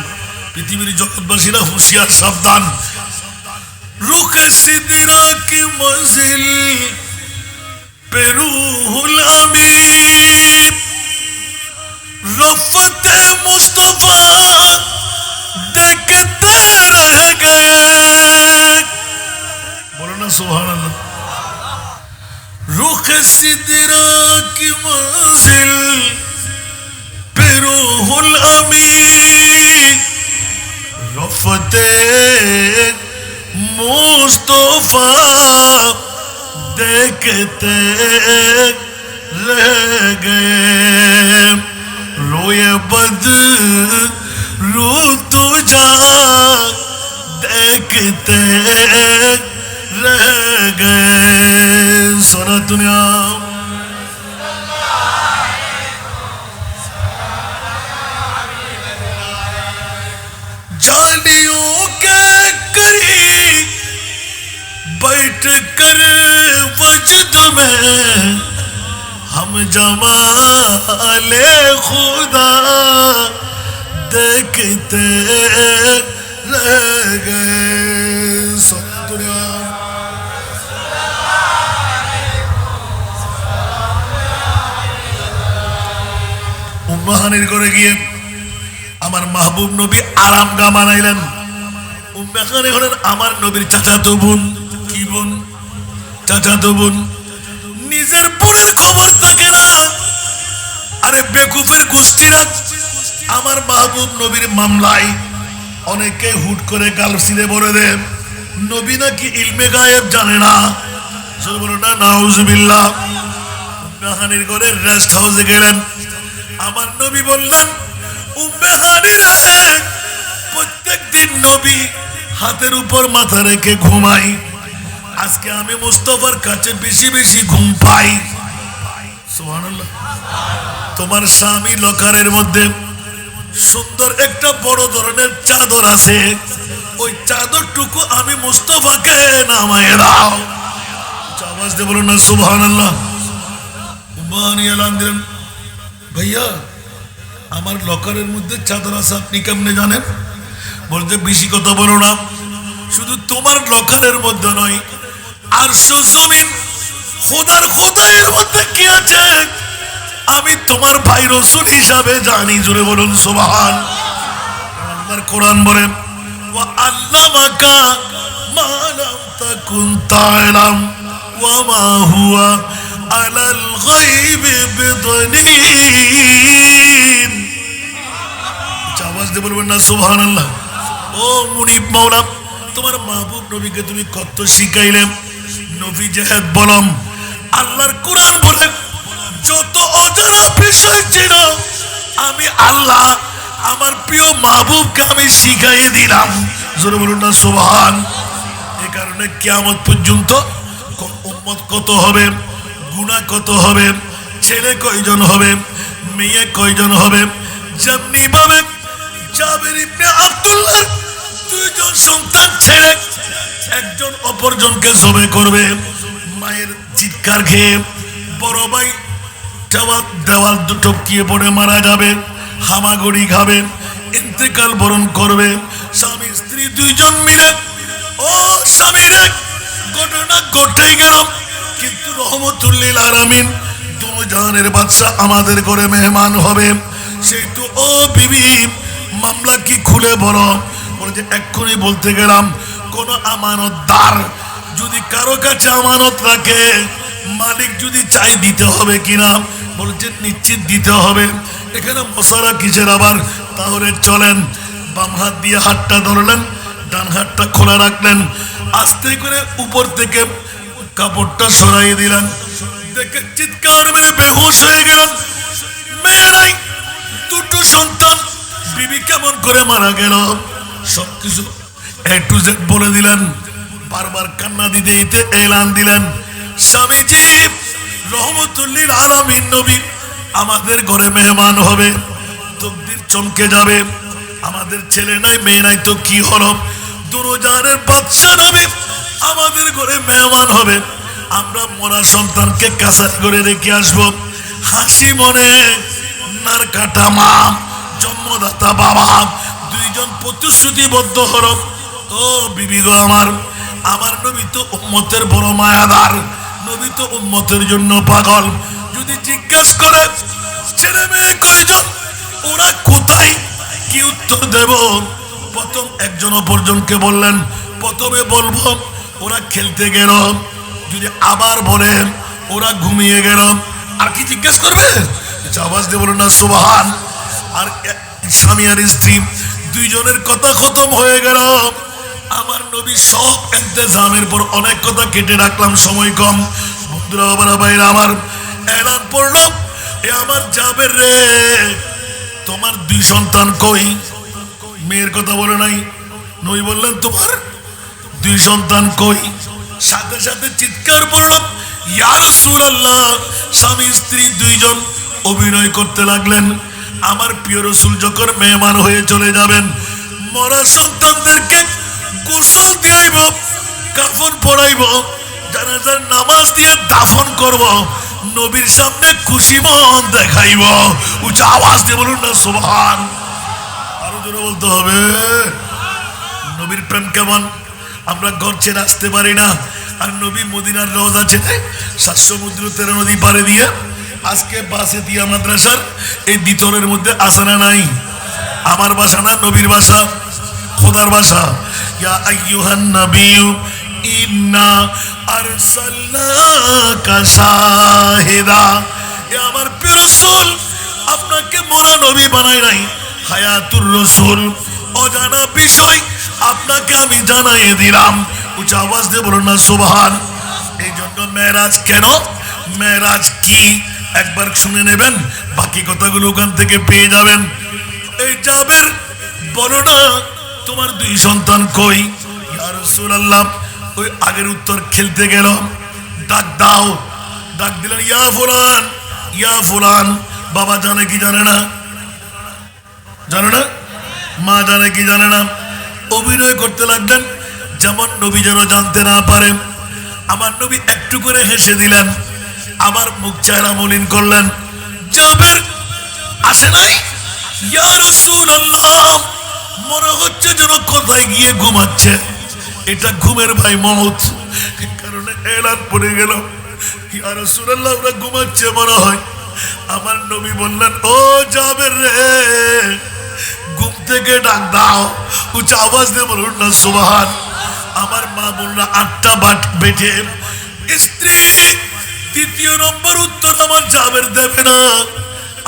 Speaker 1: পৃথিবীর জগৎবাসীরা হুঁশিয়ার সাবধান। রুখে সিদরা কি মঞ্জিল पे रूहुल अमीन रफ़ते मुस्तफ़ा देखते रह गए। बोलो ना सुभान अल्लाह। रुख सिदरा की मंजिल पे रूहुल अमीन रफ़ते मुस्तफ़ा देखते रह गए। रोए बद रू तुझा देखते रह गए। सारा दुनिया जालियों के करीब बैठ कर वजद में हम जमाले खुदा देखते रह गए। दुनिया উম্মাহানির ঘরে গিয়ে আমার মাহবুব নবী আরাম গা বানাইলেন। উম্মাহানি হলেন আমার নবীর চাচাতো বোন। কি বোন? চাচাতো বোন। নিজের বোনের খবর থাকে না। আরে বেকুফের গোষ্ঠীরা আমার মাহবুব নবীর মামলায় অনেকে হুট করে গাল ছিঁড়ে বলে দেন নবী নাকি ইলমে গায়েব জানে না। শুধু বলুন না নাউজুবিল্লাহ। উম্মে হানির ঘরে রেস্ট হাউসে গেলেন। আমার নবী বললেন, উম্মে হানি রে, প্রত্যেকদিন নবী হাতের উপর মাথা রেখে ঘুমাই, আজকে আমি মুস্তাফার কাছে বেশি বেশি ঘুম পাই। সুবহানাল্লাহ। তোমার স্বামী লকারের মধ্যে সুন্দর একটা বড় ধরনের চাদর আছে, ওই চাদরটুকু আমি মুস্তাফাকে নামায় দাও। আওয়াজ দিয়ে বলুন না সুবহানাল্লাহ। উম্মানি এলান দিলেন, ভাইয়া আমার লকারের মধ্যে চাদর আছে, আপনি কেমনে জানেন? বলতে বেশি কথা বলো না, শুধু তোমার লকারের মধ্যে নয়, আরশ জমিন খোদার খোদাইয়ের মধ্যে কি আছে আমি তোমার ভাই রাসূল হিসাবে জানি। জোরে বলুন সুবহান। আল্লাহর কোরআন বলে, ওয়া আল্লামাকা মা লাম তাকুন তা'লাম ওয়া মা হুয়া আলাল গায়বি বিদনীন। আওয়াজ দিয়ে বলবেন না সুবহানাল্লাহ। ও মুনিব মাওলা, তোমার মাহবুব নবীকে তুমি কত শিখাইলে, নবী জেহাদ বলম। আল্লাহর কোরআন বলে, যত অজানা বিষয় ছিল আমি আল্লাহ আমার প্রিয় মাহবুবকে আমি শিখাইয়ে দিলাম। জোরে বলুন না সুবহান। এই কারণে কিয়ামত পর্যন্ত উম্মত কত হবে, গুনাহ কত হবে, ছেলে কয়জন হবে, মেয়ে কয়জন হবে, যেমনি ভাবে জাবের ইবনে আব্দুল্লাহ দুইজন সন্তান ছেড়ে একজন অপরজনকে জবে করবে, মায়ের চিৎকার খেয়ে বড় ভাই দেওয়াল দুটো টপকিয়ে পড়ে মারা যাবে, হামাগুড়ি খাবে, ইন্তেকাল বরণ করবে। স্বামী স্ত্রী দুইজন মিলে, ও স্বামীরে ঘটনা ঘটে গেল, কিন্তু রহমতুল্লিল আলামিন দুজাহানের বাদশা আমাদের ঘরে মেহমান হবে। সেই তো ও বিবি মামলা কি খুলে বলো। বলে যে এক্ষুনি বলতে গেলাম, কোন আমানতদার যদি কারো কাছে আমানত রাখে, মালিক যদি চাই দিতে হবে কিনা, বলছে নিশ্চিত দিতে হবে। এখানে মশারা কিসের আবার? তাহলে চলেন। বাম হাত দিয়ে হাতটা ধরলেন, ডান হাতটা খোলা রাখলেন, আস্তে করে উপর থেকে কাপড়টা সরাইয়ে দিলেন। দেখে চিৎকার মেরে বেহুশ হয়ে গেলেন। মেয়েরাই দুটো সন্তান, বিবি কেমন করে মারা গেল সবকিছু এ টু জেড বলে দিলেন। বারবার কান্না দিতে দিতে এলান দিলেন, স্বামীজি রহমতুল্লিল আলামিন নবী আমাদের ঘরে মেহমান হবে। তকদির চমকে যাবে, আমাদের ছেলে নাই মেয়ে নাই তো কি হলো, দুজাহানের বাদশা নবী আমাদের ঘরে মেহমান হবে। আমরা মরা সন্তানকে কাছারি করে রেখে আসবো। হাসি মনে নার কাটা মা, জন্মদাতা বাবা দুইজন প্রতিশ্রুতিবদ্ধ হলো। ও বিবি গো আমার, আমার নবী তো উম্মতের বড় মায়াদার, নবী তো উম্মতের জন্য পাগল। যদি জিজ্ঞেস করে ছেলে মেয়ে কয়জন, ওরা কোথায়, কি উত্তর দেব? প্রথম একজন অপরজনকে বললেন, প্রথমে বলবো ওরা খেলতে গেল। যদি আবার বলে ওরা ঘুমিয়ে গেল, আর কি জিজ্ঞেস করবে? আওয়াজ দিয়ে বলুন না সুবহান। আর স্বামী আর স্ত্রী দুইজনের কথা খতম হয়ে গেল। আমার নবী সব ইন্তজামের পর অনেক কথা কেটে রাখলাম, সময় কম। বন্ধুরা বাবারা ভাইরা আমার, এলান পড়লো, এ আমার জাবের রে, তোমার দুই সন্তান কই? মেয়ের কথা বলে নাই, নবী বললেন তোমার দুই সন্তান কই? সাথে সাথে চিৎকার পড়লো, ইয়া রাসূলুল্লাহ। স্বামী স্ত্রী দুইজন অভিনয় করতে লাগলেন। আমার প্রিয় রাসূল যখন মেহমান হয়ে চলে যাবেন, মরা সন্তানদেরকে গোসল দিয়াইব, কাফন পরাইব, জানাজার নামাজ দিয়ে দাফন করব, নবীর সামনে খুশি মন দেখাইব। উচ্চ আওয়াজ দিয়ে বলুন না সুবহান। আরো জোরে বলতে হবে। নবীর প্রেম কেমন, আমরা ঘর ছেড়ে আসতে পারি না। আর নবী মদিনার রওজা ছেড়ে 7 সমুদ্র 13 নদী পাড়ে দিয়ে আজকে বাসে দিয়া মাদ্রাসার এই ভিতরের মধ্যে আসে না নাই? আমার বাসা না, নবীর বাসা, খোদার বাসা। ইয়া আইয়ুহান নাবিয়্যু ইন্না আরসালনাকা শাহিদা। এ আমার প্রিয় রাসূল, আপনাকে মোরা নবী বানাই নাই, হায়াতুর রাসূল, অজানা বিষয় আপনাকে আমি জানাইয়ে দিলাম। উচ্চ আওয়াজ দিয়ে বলুন না সুবহান। এই জন্য মেরাজ কেন, মেরাজ কি একবার শুনে নেবেন, বাকি কথাগুলো ওখান থেকে পেয়ে যাবেন। এই জাবের বলো না তোমার দুই সন্তান কই? ইয়া রাসূলুল্লাহ, ওই আগের উত্তর খেলতে গেল, ডাক দাও, ডাক দিলেন ইয়া ফুলান, ইয়া ফুলান। বাবা জানে কি জানে না? জানে না? মা জানে কি জানে না? অভিনয় করতে লাগলেন যেমন নবী যেন জানতে না পারে। আমার নবী একটু করে হেসে দিলেন, আমার মুখ চেহারা মলিন করলেন। জাবের আসে নাই? ইয়া রাসূলুল্লাহ, মনে হচ্ছে যেন কোথায় গিয়ে ঘুমাচ্ছে, এটা ঘুমের ভাই মওত। কারণে এলান পড়ে গেল, ইয়া রাসূলুল্লাহ ওরা ঘুমাচ্ছে মনে হয়। আমার নবী বললেন ও জাবের রে, ঘুম থেকে ডাক দাও, উচ্চ আওয়াজ দিয়ে বলুন না সুবহান। আমার মা বলল 8টা বাট বেটে স্ত্রী। তৃতীয় নম্বর উত্তর আমার জাবের দেবে না।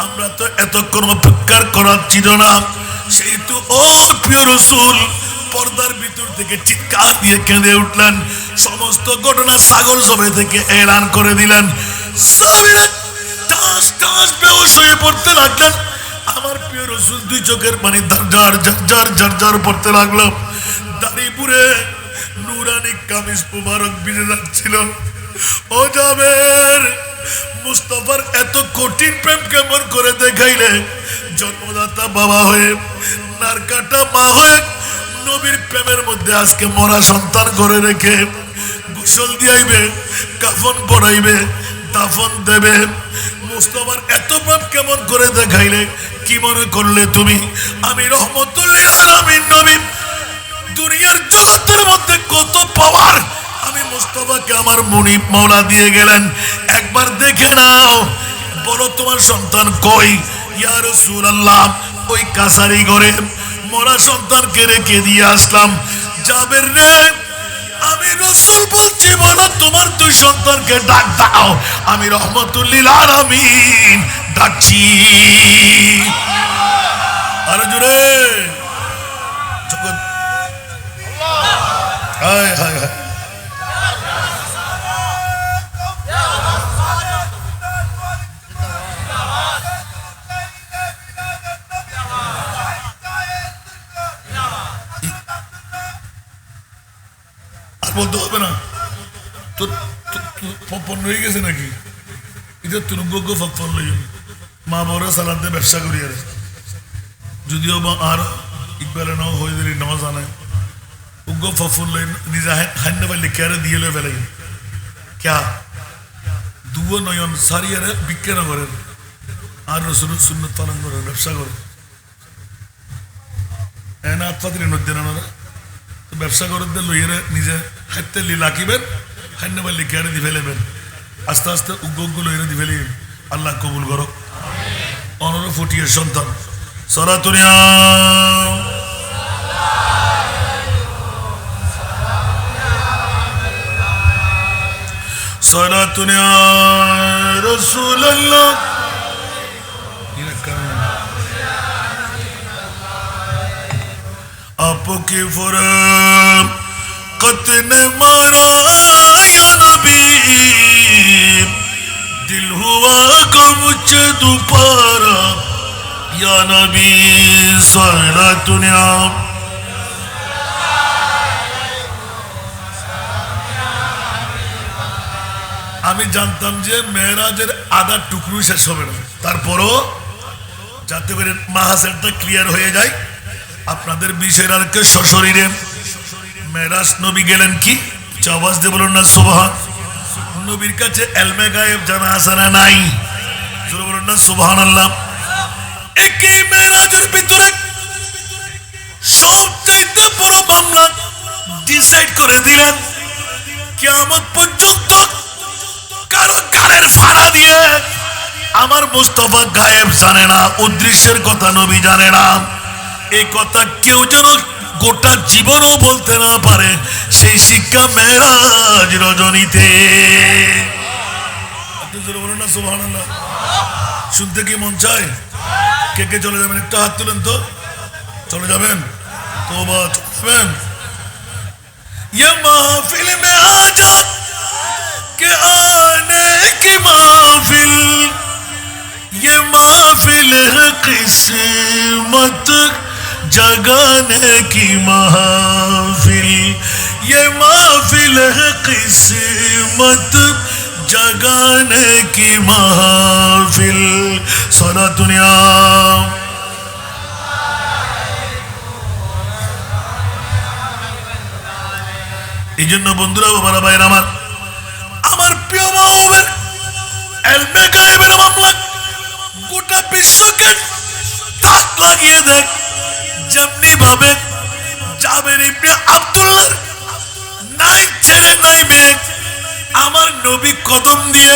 Speaker 1: আমরা তো এতক্ষণ অপেক্ষা করার ছিল না, সেই তো ও প্রিয় রাসূল পর্দার ভিতর থেকে চিৎকার দিয়ে কেঁদে উঠলেন। সমস্ত ঘটনা সাগর জবে থেকে এলান করে দিলেন। সাহাবীরা টাস টাস বেহুশ হয়ে পড়তে লাগলেন। আমার প্রিয় রাসূল দুই চোখের পানি ঝরঝর ঝরঝর ঝরঝর পড়তে লাগলো। দাড়িপুরে নুরানি কামিজ মুবারক ভিজে যাচ্ছিল। ও জাবের, মুস্তাফার এত কঠিন প্রেম কেমন করে দেখাইলে? জন্মদাতা বাবা হয়ে, নারকাটা মা হয়ে, নবীর প্রেমের মধ্যে আজকে মরা সন্তান ঘরে রেখে গোসল দিয়াইবে, কাফন পরাইবে, দাফন দেবে। মুস্তাফার এত প্রেম কেমন করে দেখাইলে? কি মনে করলে তুমি আমি রহমতুল লিল আলামিন নবী? দুনিয়ার জগতের মধ্যে কত পাওয়ার আমি মুস্তাফাকে আমার মুনিব মাওলা দিয়ে গেলেন। একবার দেখে নাও, বলো তোমার সন্তান কই? ইয়া রাসূলুল্লাহ, ওই কাছারি ঘরে মরা সন্তানকে রেখে দিয়ে আসলাম। জাবের রে, আমি রাসূল বলছি, বলো তোমার দুই সন্তানকে ডাক দাও, আমি রহমতুল লিল আলামিন ডাকছি। আরে জোরে জগৎ, হায় হায় হায়। বলতে হবে না তোর পপন হয়ে গেছে নাকি? এটা তুরুগ্য পপন লই মা বড় সালাদ দিয়ে ব্যবসা করি। আর যদিও বা আর ইকবালে নাও হয়ে দিলি নাও জানে উগ্র পপন লই নিজে হান্য পাইলে কেয়ারে দিয়ে লই ফেলাই ক্যা দুও নয়ন সারিয়ারে বিক্রি না করেন আর রসুল সুন্নত পালন করেন, ব্যবসা করেন। এনে আত্মাতির নদ্যে না ব্যবসা করতে লইয়ের নিজে হাতে লাকিবেন, হান্য পাইলে কেয়ারে দি ফেলেবেন। আস্তে আস্তে উগ্র লইরে দি ফেলি। আল্লাহ কবুল করক। অনর ফটিয়ের সন্তান সরাতুনিয়া সরাতুনিয়া রাসূলুল্লাহ आपके फरकत ने मारा या नबी, दिल हुआ गम मुझे दोबारा या नबी सलातुनिया। আমি জানতাম যে মেরাজের আধা টুকরো শেষ হবে না, তারপরও যাতে করে মাহাসেরটা ক্লিয়ার হয়ে যায় আপনাদের বিষয়ের আর কে সশরীরে মেরাজ নবী গেলেন কি আওয়াজ দিয়ে বলুন না সুবহান। নবীর কাছে এলমে গায়েব জানা আছে না নাই? জোরে বলুন না সুবহানাল্লাহ। একই মেরাজের ভিতরে সবচাইতে বড় মামলা ডিসাইড করে দিলেন। কিয়ামত পর্যন্ত কারো কানের ফাড়া দিয়ে আমার মুস্তাফা গায়েব জানে না, অদৃশ্যের কথা নবী জানে না। এই কথা কেউ যেন গোটা জীবনও বলতে না পারে, সেই শিক্ষা মেরাজ রজনীতে। সুবহানাল্লাহ। শুনতে কি মন চায়? কে কে চলে যাবেন? একটা হাত তুলেন তো। চলে যাবেন? তওবা যাবেন। ये महफिल में आजा के आने की महफिल, ये महफिल है किस्मत जगाने की महफिल, ये महफिल है किस्मत जगाने की महफिल। सारा दुनिया এই জন্য বন্ধুরা, বাবারা, ভাইরা আমার প্রিয় মাহবুবের এলমে গায়েবের মামলা গোটা বিশ্বকে তাক লাগিয়ে দেয়। যেমনি ভাবে জাবের ইবনে আব্দুল্লাহর নাই ছেলে নাই মেয়ে আমার নবী কদম দিয়ে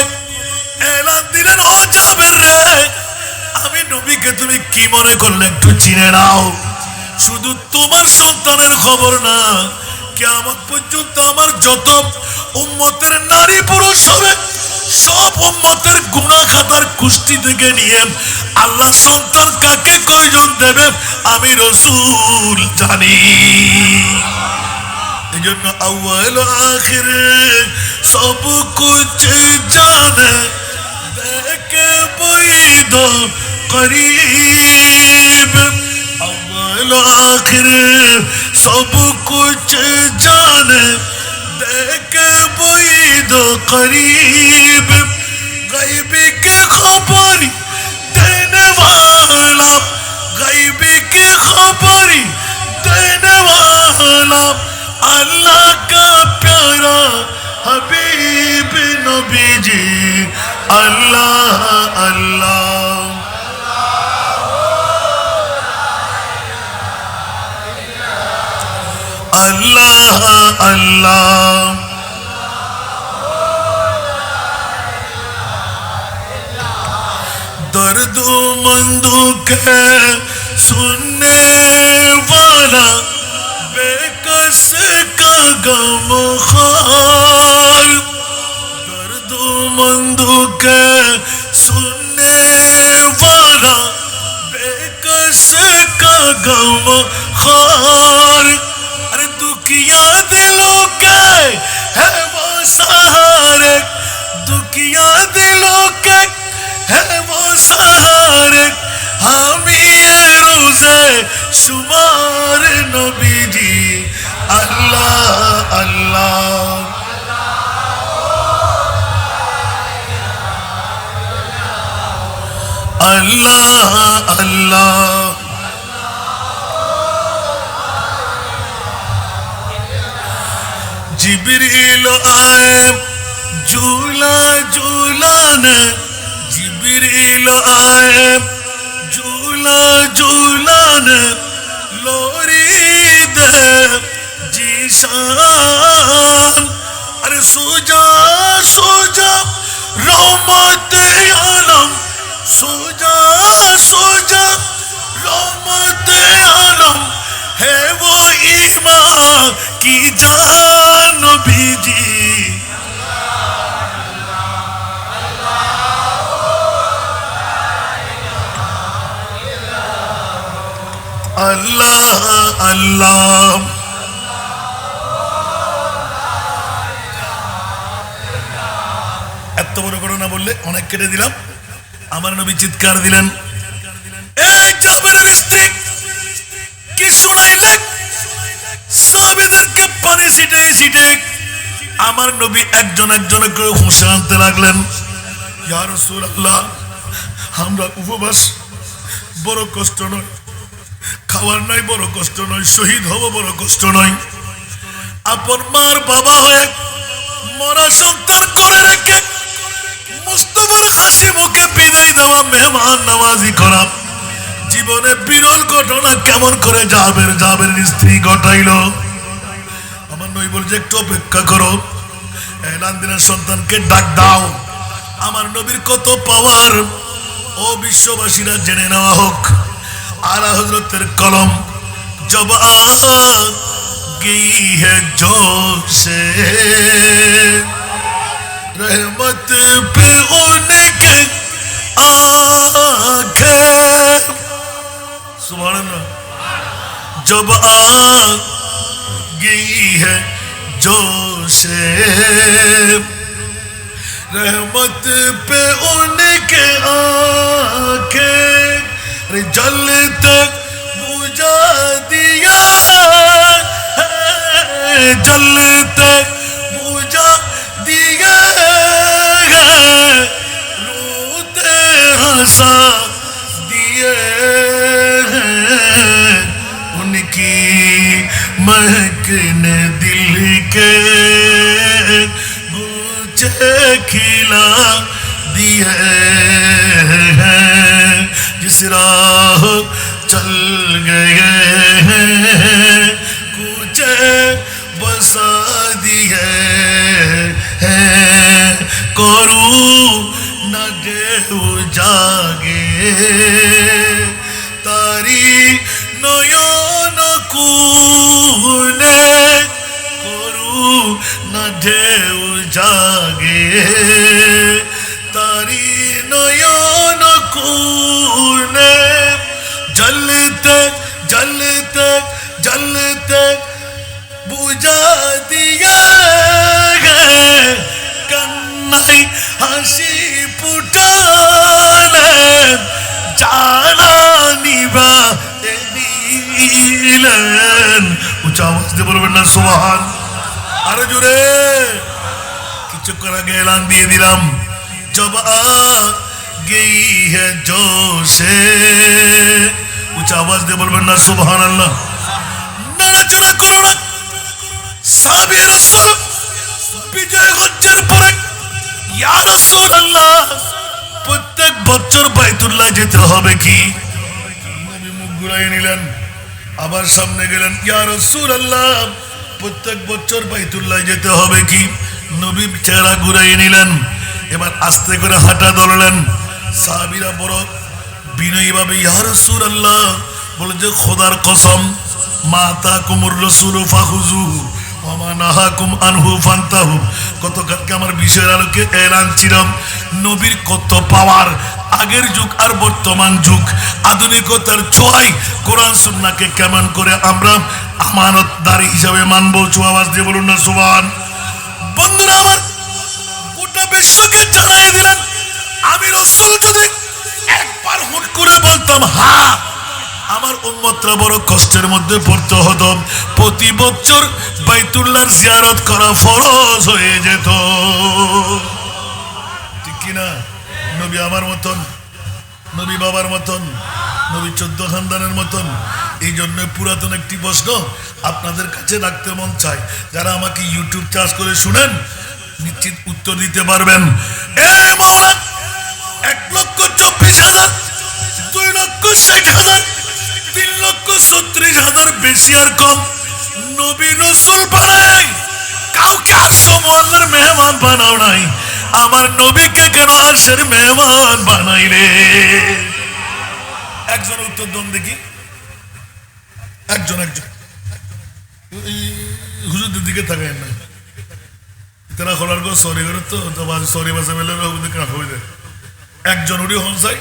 Speaker 1: এলান দিলেন, ও জাবের রে, আমি নবীকে তুমি কি মনে করলে একটু চিনে নাও। শুধু তোমার সন্তানের খবর না, কিয়ামত পর্যন্ত আমার যত উম্মতের নারী পুরুষ হবে সব উম্মতের গুনাহ খাতার কুষ্টি থেকে নিয়ে আল্লাহ সন্তান কাকে কয়জন দেবে আমি রাসূল জানি। এজন্য আউয়াল আখির সব কুছ জানে দেখে বৈদ করিব, আউয়াল আখির সব কুছ জানে দেখে বৈদ করিব, গায়বी के खबर देने वाला, गायबी के खबर देने वाला अल्लाह का प्यारा हबीब नबी जी। अल्लाह अल्लाह अल्लाह अल्लाह दर्दमंदों के सुनने वाला बेकस का गमखार, दर्दमंदों के सुनने वाला बेकस का गमखार। अरे दुखिया दिलों के है वो सहारे, दुखिया दिलों के है वो सहारे, हामी ये रोज़े शुमार नबी जी। अल्लाह अल्लाह अल्लाह अल्लाह जिब्रील आए झूला झूलाने, जिब्रील आए झूला झूलाने, लोरी दे जीशान। अरे सोजा सोजा रहमत आलम, सोजा सोजा रहमत आलम है वो ईमान की जान नबी जी। अल्लाह अल्लाह এত বড় ঘটনা বললে অনেক কেটে দিলাম। আমার নবী চিৎকার দিলেন, এই জাবেরের স্ত্রী কি শুনাইলেন? সাহাবীদেরকে পানি ছিটে ছিটে আমার নবী একজন একজনে করে হুঁশে আনতে লাগলেন। ইয়া রাসূলুল্লাহ, আমরা উপবাস বড় কষ্ট নয়, খাওয়ার নাই বড় কষ্ট নয়, শহীদ হব বড় কষ্ট নয়। আপন মার বাবা হয়ে মরা সন্তান করে রেখে মুস্তাফার হাসি মুখে বিদায় দেওয়া, মেহমান নামাজি করা জীবনে বিরল ঘটনা কেমন করে জাবের স্ত্রী ঘটাইল। আমার নবী বলছে একটু অপেক্ষা করো, এলান দিনের সন্তানকে ডাক দাও। আমার নবীর কত পাওয়ার ও বিশ্ববাসীরা জেনে নেওয়া হোক। आला हजरतेर कलम जब आ गई है जोश रहमत पे उनके आंखें, सुभान अल्लाह, जब आ गई है जोश रहमत पे उनके आके जल तक बुझा दिया है, जल तक बुझा दिया है, रोते हंसा दिए हैं, उनकी महक ने दिल के गुलचे खिला दिए हैं, जिस राह चल गए हैं कुचे बसा दिए हैं, करुणा ढेउ जागे तारी नयन कुने, करुणा ढेउ जागे तारी नयन कुने, जलते जलते जलते बुझा दिया है, कन्नाई हासि फुटाले জ্বালানি দিলেন। উঁচা আওয়াজ দিয়ে বলবেন না সুবহান। আরো জোরে। কিছুক্ষণ আগে এলান দিয়ে দিলাম, জব আ গই है जोशे। উঁচা আওয়াজ দিয়ে বলবেন না সুবহানাল্লাহ। নাড়াচড়া করো না। সাহাবী রাসূল বিজয় হজ্জের পরে ইয়া রাসূলুল্লাহ প্রত্যেক বছর বাইতুল্লাহ যেতে হবে কি? নবী মুখ ঘুরাই নিলেন, আবার সামনে গেলেন, ইয়া রাসূলুল্লাহ প্রত্যেক বছর বাইতুল্লাহ যেতে হবে কি? নবী চেহারা ঘুরাই নিলেন, এবার আস্তে করে হাঁটা ধরলেন। সাহাবীরা বড় বিনয়ী ভাবে ইয়া রাসূলুল্লাহ বলে যে খোদার কসম, মা আতাকুমুর রাসূলু ফাখুযুহু ওয়া মা নাহাকুম আনহু ফান্তাহু। গতকালকে আমার বিষয়ের আলোকে এলান ছিলাম নবীর কত পাওয়ার, আগের যুগ আর বর্তমান যুগ, আধুনিকতার ছোঁয়ায় কোরআন সুন্নাহকে কেমন করে আমরা আমানতদারি হিসাবে মানবো। আওয়াজ দিয়ে বলুন না সুবহান। বন্ধুরা আমার, গোটা বিশ্বকে জানাই দিলেন আমি রাসূল যদি একবার হুট করে বলতাম হ্যাঁ, আমার উম্মতরা বড় কষ্টের মধ্যে পড়তে হতো, প্রতি বছর বাইতুল্লাহর জিয়ারত করা ফরজ হয়ে যেত। ঠিক কিনা? নবী আমার মতন, নবী বাবার মতন, নবী 14 খানদানের মতন। এই জন্য পুরাতন একটি প্রশ্ন আপনাদের কাছে রাখতে মন চায়, যারা আমাকে ইউটিউব চার্জ করে শুনেন নিশ্চিত উত্তর দিতে পারবেন। এ মাওলানা, 1,24,000, 2,60,000, 3,36,000 বেশি আর কম নবী রাসূল বানাই, কাউকে আসম আল্লাহর মেহমান বানাও নাই, আমার নবীকে কেন আরশের মেহমান বানাইলে? একজন উত্তর দেন দেখি, একজন একজন। হুজুরদের দিকে তাকায় না, তারা খোলার গো সরি করে তো সরি বাসা মেলে হয়ে একজন উড়ি হন চাই।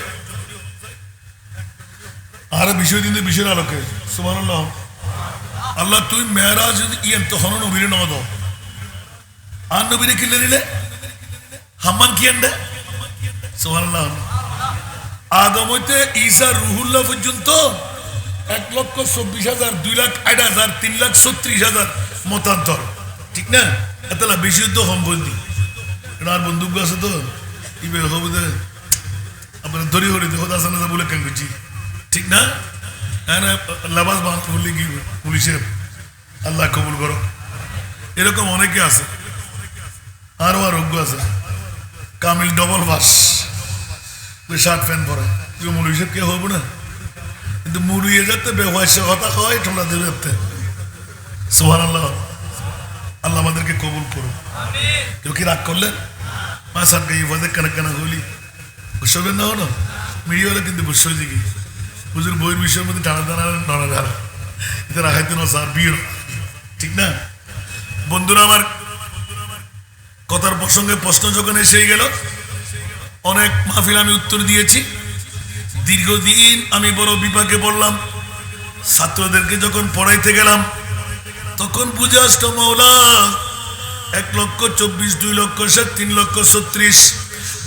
Speaker 1: আর বিষয় দিন বিষয়ের আলোকে সুবহানাল্লাহ। আল্লাহ তুই মেরাজ ইয়েন তো হন নবীরে ন দাও, আর নবীরে কিনলে দিলে হাম্মান কি এনে সুবহানাল্লাহ। আদম হইতে ঈসা রুহুল্লাহ পর্যন্ত 1,24,000, 2,60,000, 3,36,000 মতান্তর, ঠিক না? এতলা বেশি তো হম বন্দি আর বন্দুক আছে তো ইবে হবু দে আপনার ধরি হরি হতা সানা বলে কেন করছি, ঠিক না? লাবাস বাঁধতে বললে কি পুলিশের, আল্লাহ কবুল করো। এরকম অনেকে আছে, আরো আরোগ্য আছে, কামিল ডবল বাস শার্ট প্যান্ট পরে, মূল হিসেব কে হবো না, কিন্তু মুড়িয়ে যেতে বেহসে কথা হয় ঠোলা দিয়ে যেতে। সুবহানাল্লাহ। আল্লাহ আমাদেরকে কবুল করো। কেউ কি রাগ করলেন? মাসান কে ইফাদে কানা কানা হলি বুঝবেন না হলো মিডিয়া হলে কিন্তু বুঝতে দিকে হুজুর বইয়ের বিষয়ের মধ্যে টানা টানা নড়া ঢাল এটা রাখাইতে না স্যার বিয়ে, ঠিক না? বন্ধুরা আমার, কথার প্রসঙ্গে প্রশ্ন যখন এসে গেল, অনেক মাহফিল আমি উত্তর দিয়েছি। দীর্ঘদিন আমি বড় বিপাকে পড়লাম। ছাত্রদেরকে যখন পড়াইতে গেলাম তখন বুঝে আসতো মাওলা 1,24,000 2,00,000 3,36,000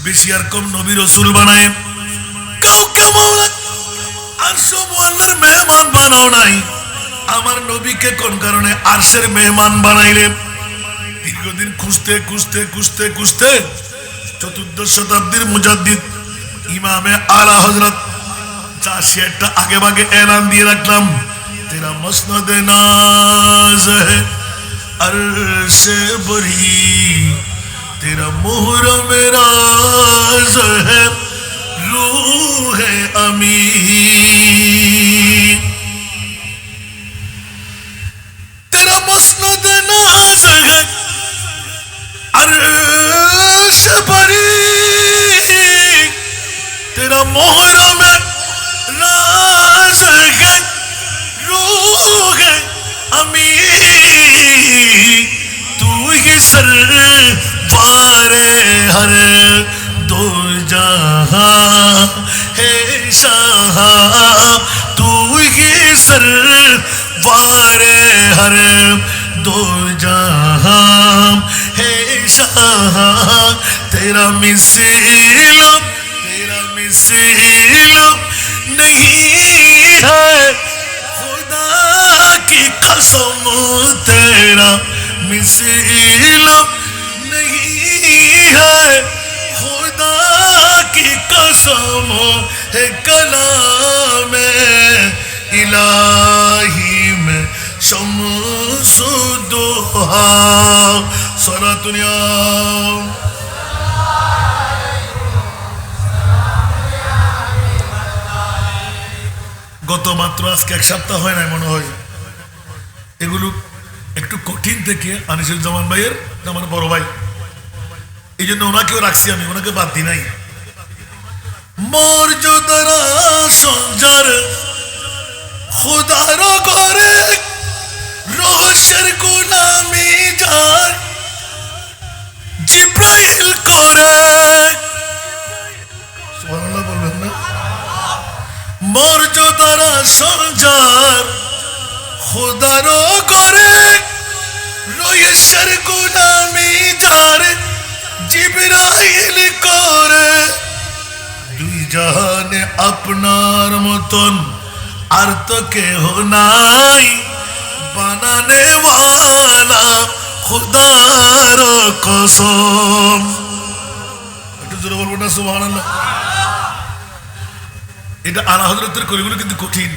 Speaker 1: বেশি আর কম নবী রাসূল বানায় কাউকে মাওলা আরশ মুআল্লার মেহমান বানাও নাই আমার নবীকে কোন কারণে আরশের মেহমান বানাইলেন দীর্ঘদিন খুঁজতে খুঁজতে খুঁজতে খুঁজতে 14th শতাব্দীর মুজাদ্দিদ ইমামে আলা হযরত চাষি একটা আগে ভাগে এলান দিয়ে রাখলাম তেরা মসনদ নাজ है अर्श बरी तेरा मुहर्रम राज है रूह अमी तेरा मसनद नाज है अर्श बरी तेरा मुहर्रम राज है रूह अमी तू ही सरवारे हर दो जहां है शाह तू ही सरवारे हर दो जहां है शाह तेरा मिसल नहीं है खुदा की कसम तेरा मिसल नहीं है खुदा की कसम है कलाम इलाही में शम्स दुहा सारा दुनिया গত মাত্র আজকে এক সপ্তাহ হয় না মনে হয় এগুলো একটু কঠিন থেকে আনিসুজ্জামান ভাইয়ের আমার বড় ভাই এই জন্য ওনাকেও রাখছি আমি ওনাকে বাদ দিই নাই মর্যাদারা সঞ্জার খোদার ঘরে রহস্যের গোলামি যার জিব্রাইল করে সুবহানাল্লাহ বলবেন না মর্যাদারা সঞ্জার খোদার ঘরে রহস্যের গোলামি যার জিবরাইল করে দুই জাহানে আপনার মতন আর তো কেহ নাই বানানে ওয়ালা খোদার কসম একটু জোরে বলবো না সুবহানাল্লাহ এটা আলা হযরতের কলিগুলো কিন্তু কঠিন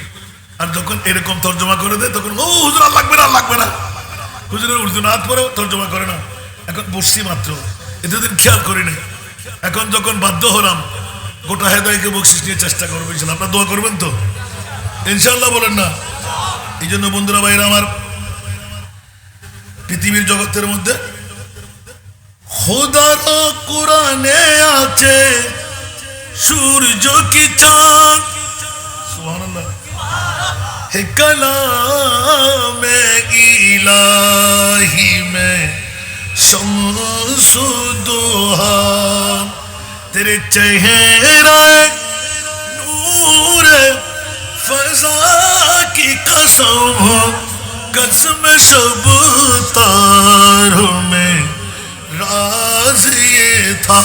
Speaker 1: আর যখন এরকম তর্জমা করে দেয় তখন ও হুজুর আর লাগবে না হুজুরের উর্দু না পরে তর্জমা করে না এখন বসছি মাত্র এতদিন খেয়াল করি না এখন যখন বাধ্য হলাম গোটা হেদায়কে বকশিশ নিয়ে চেষ্টা করবো ইনশাআল্লাহ আপনারা দোয়া করবেন তো ইনশাআল্লাহ বলেন না এই জন্য বন্ধুরা ভাইরা আমার পৃথিবীর জগতের মধ্যে খোদার কোরআনে আছে सूरज की चांद सुभानअल्लाह है कलाम इलाही में शम्स दुहा तेरे चेहरा नूर फजा की कसम शब तारों में राज ये था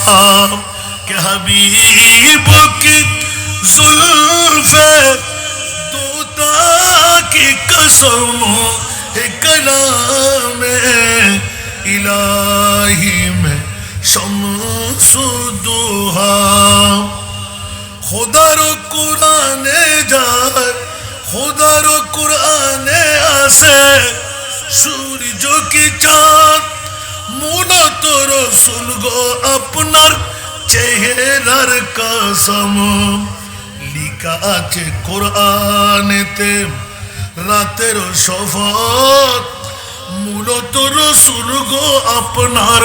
Speaker 1: कि हबीब की जुल्फ़े दूता की कसम है कलाम इलाही में शम्स दुहा खुदार कुराने जाए खुदार कुराने आसे सूरज की चाँद मूलत रसूल गो अपनार চেহারার কসম লিখা আছে কোরআনেতে রাতের শপথ মূলত রাসূল গো আপনার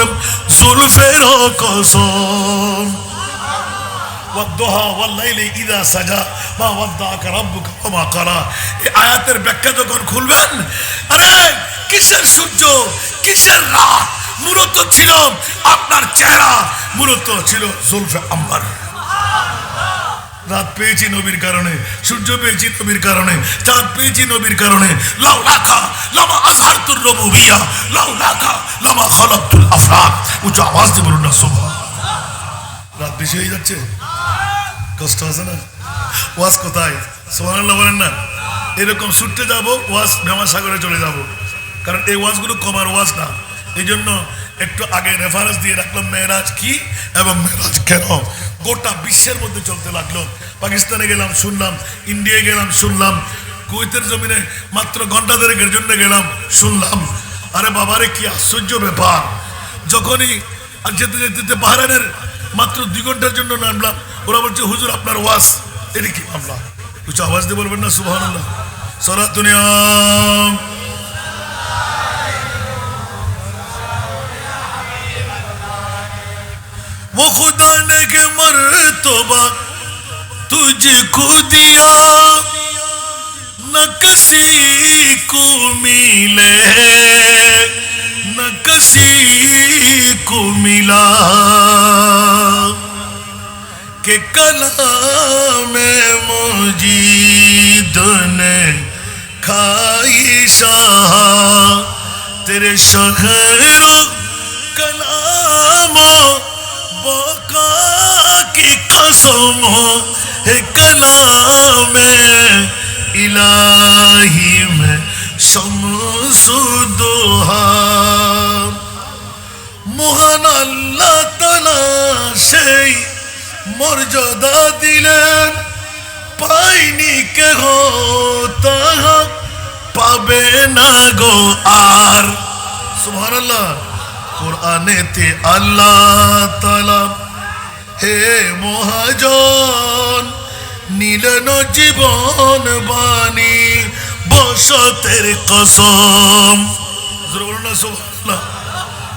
Speaker 1: জুলফের কসম ওয়াদুহা ওয়াল্লাইলি ইযা সাজা মা ওয়াদ্দাআকা রাব্বুকা ওয়া মা ক্বালা এই আয়াতের ব্যাখ্যা যখন খুলবেন আরে কিসের সূর্য কিসের রাত মূলত ছিল আপনার চেহারা মূলত ছিল জুলফে আম্বার রাত পেয়েছি নবীর কারণে, সূর্য পেয়েছি নবীর কারণে, চাঁদ পেয়েছি নবীর কারণে। লাউলাকা লামা আজহারতুর রুবুবিয়্যা, লাউলাকা লামা খালাকতুল আফলাক। উচ্চ আওয়াজ দিয়ে বলুন না সুবহান। রাত বেশি হয়ে যাচ্ছে, কষ্ট আছে না? ওয়াজ কোথায়? সুবহানাল্লাহ বলেন না। এরকম ছুটতে যাব, ওয়াজ ভেমা সাগরে চলে যাব, কারণ এই ওয়াজগুলো কমার ওয়াজ না। এই জন্য একটু আগে রেফারেন্স দিয়ে রাখলাম মেরাজ কি এবং মেরাজ কেন। গোটা বিশ্বের মধ্যে চলতে লাগলো। পাকিস্তানে গেলাম শুনলাম, ইন্ডিয়ায় গেলাম শুনলাম, কুয়েতের জমিনে মাত্র ঘন্টা দেড়েকের জন্য গেলাম শুনলাম। আরে বাবারে কি আশ্চর্য ব্যাপার! যখনই যেতে যেতে বাহরাইনের মাত্র 2 ঘন্টার জন্য নামলাম, ওরা বলছে হুজুর আপনার ওয়াজ। এটা কি মামলা? কিছু আওয়াজ দিয়ে বলবেন না সুবহানাল্লাহ। সারা দুনিয়া वो खुदा ने के मर्तबा तुझको दिया, न किसी को मिले न किसी को मिला, के कलाम मुजीद ने खाइशा तेरे शहर कलाम बका की कसम है, कलाम इलाही में शम्सुद्दोहा। মহান আল্লাহ তাআলা সেই মর্যাদা দিলেন, পাইনি কেহ তাহা পাবে না গো আর। সুবহানাল্লাহ। কোরআনেতে আল্লাহ তাআলা হে মহাজন নিলেন জীবন বাণী বসতের কসম। বলুন না সুবহানাল্লাহ।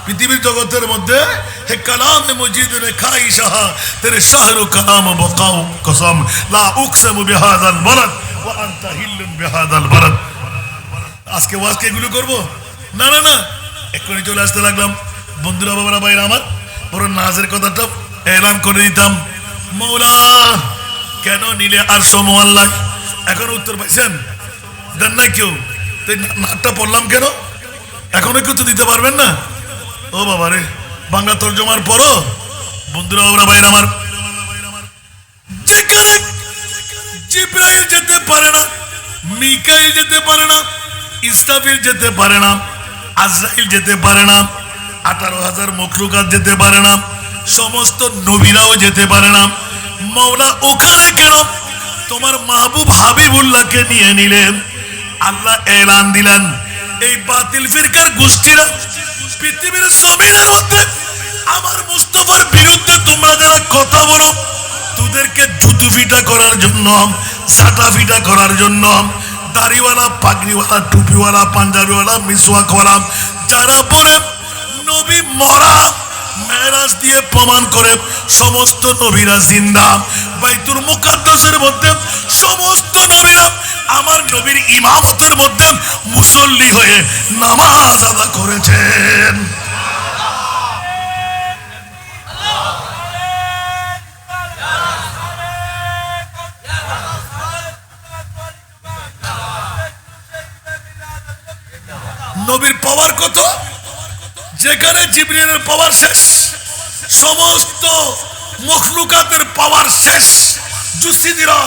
Speaker 1: পৃথিবীর জগতের মধ্যে হে কালাম মুজিদ নে খাইশা তেরে শাহরু কালাম বকাউ কসম, লা উকসামু বিহাযাল বালাদ ওয়া আনতা হিল্লুন বিহাযাল বালাদ। আজকে ওয়াজকে এগুলো করব না না না, এক্ষুনি চলে আসতে লাগলাম। বন্ধুরা বাবারা ভাইরা আমার, বড় নাজের কথাটা এলান করে দিতাম। মৌলা কেন নিলে আর সমআল্লাহ? এখন উত্তর পাইছেন? দেন নাই কেউ? নাটটা পড়লাম কেন? এখনো কেউ তো দিতে পারবেন না। ও বাবা রে, বাংলা তর্জমার পরও বন্ধুরা বাবারা ভাইরা আমার, যেখানে জিবরাইল যেতে পারে না, মিকাইল যেতে পারে না, ইসরাফিল যেতে পারে না, আজরাইল যেতে পারে না, 18,000 মখলুকাত যেতে পারে না, সমস্ত নবীরাও যেতে পারে না, মওলা ওখানে কেন তোমার মাহবুব হাবিবুল্লাহকে নিয়ে নিলেন? আল্লাহ এলান দিলেন, এই বাতিল ফিরকার গোষ্ঠীরা পৃথিবীর জমিনের মধ্যে আমার মুস্তাফার বিরুদ্ধে তোমরা যারা কথা বলো, তোদেরকে জুতু ফিটা করার জন্য, ঝাঁটা ফিটা করার জন্য, দাড়িওয়ালা, পাগড়িওয়ালা, টুপিওয়ালা, পাঞ্জাবিওয়ালা, মিসওয়াকওয়ালা যারা বলে নবী মরা, মেরাজ দিয়ে প্রমাণ করে সমস্ত নবীরা জিন্দা। বাইতুল মুকাদ্দাসের মধ্যে সমস্ত নবীরা আমার নবীর ইমামতের মধ্যে মুসল্লি হয়ে নামাজ আদা করেছেন। নবীর পাওয়ার কত? যেখানে জিবরিলের পাওয়ার শেষ, সমস্ত মখলুকাতের পাওয়ার শেষ। জুসিদরা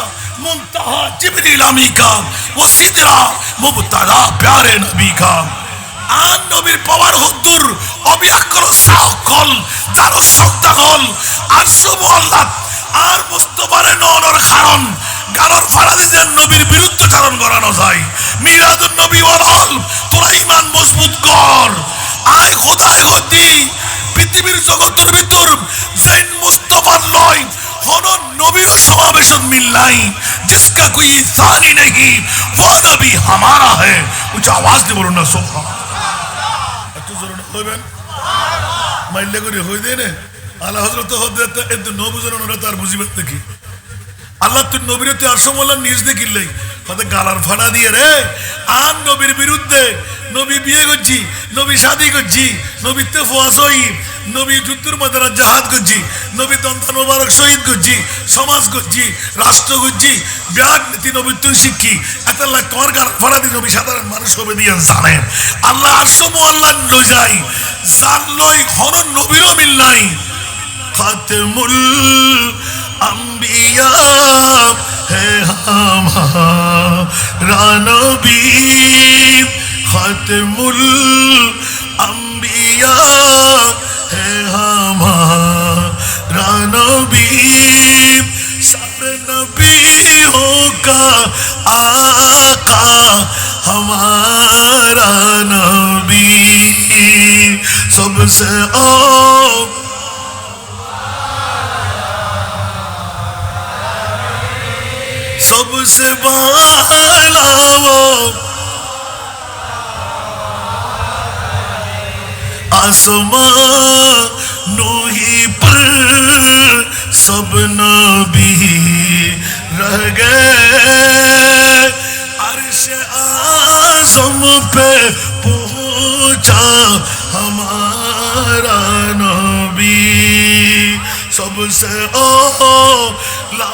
Speaker 1: মুনতাহা জিবরিল আমিকা ওয়া সিদরা মুবতালা প্যারে নবী কা। আর নবীর পাওয়ার হুদ্দুর অবিয়াকল সাহকল যারো সত্তাকল আর সুবহানাল্লাহ। আর মুস্তাফারে নওয়ার কারণ গালর ফাড়া দিয়ে নবীর বিরুদ্ধাচরণ করানো যায়। মিলাদুন নবী ওয়াল তোরা ঈমান মজবুত কর। আয় খোদায় গতি পৃথিবীর জগতের ভিতর জৈন মুস্তাফার লয় হন নবীর সমাবেশন মিল নাই, जिसका कोई इंसानी नहीं वो नबी हमारा है। कुछ आवाज দিয়ে বলুন না সুবহানাল্লাহ। একটু জোরে বলবেন, মাইলে করে হই দেয় না। আল্লাহ হযরত হযরত এত নবুজন ওরা তার মুসিবত দেখি আল্লাহ তুই নবীর তে আসমল্লাহ নিজ দেখিলাই কত গালার ফাড়া দিয়ে রে। আর নবীর বিরুদ্ধে নবী বিয়ে করছি, নবী শাদী করছি, নবীতে ফোয়াস হই, নবী যুদ্ধের ময়দানে জাহাদ করছি, নবী দন্তান মোবারক শহীদ করছি, সমাজ করছি, রাষ্ট্র করছি, ব্যাগ নীতি নবী তুই শিক্ষি এত তোমার গান ফরাদি নবী সাধারণ মানুষ হবে দিয়ে জানেন আল্লাহ আরশো মোয়াল্লা লই যাই জানলই হন নবীরও মিল নাই খাতেমুল আম্বিয়া হে হামারা নবী খাতেমুল আম্বিয়া হে হামারা নবী सब नबियों का आका हमारा नबी सबसे सबसे बाला वो आसमानों ही पर सब नबी रह गए अर्श आज़म पे पहुंचा हमारा नबी सबसे आला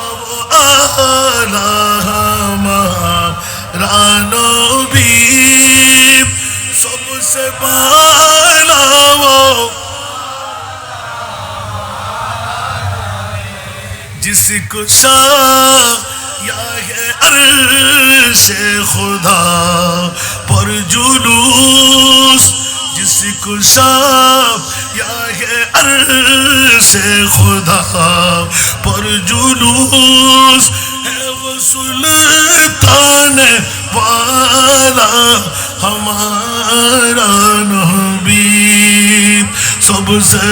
Speaker 1: हमारा नबी सबसे बाला वो जिसको शाया है अर्शे खुदा पर जुलूस जिसको शाया है अर्शे खुदा पर जुलूस है वो सुल्तान वाला हमारा नबी सबसे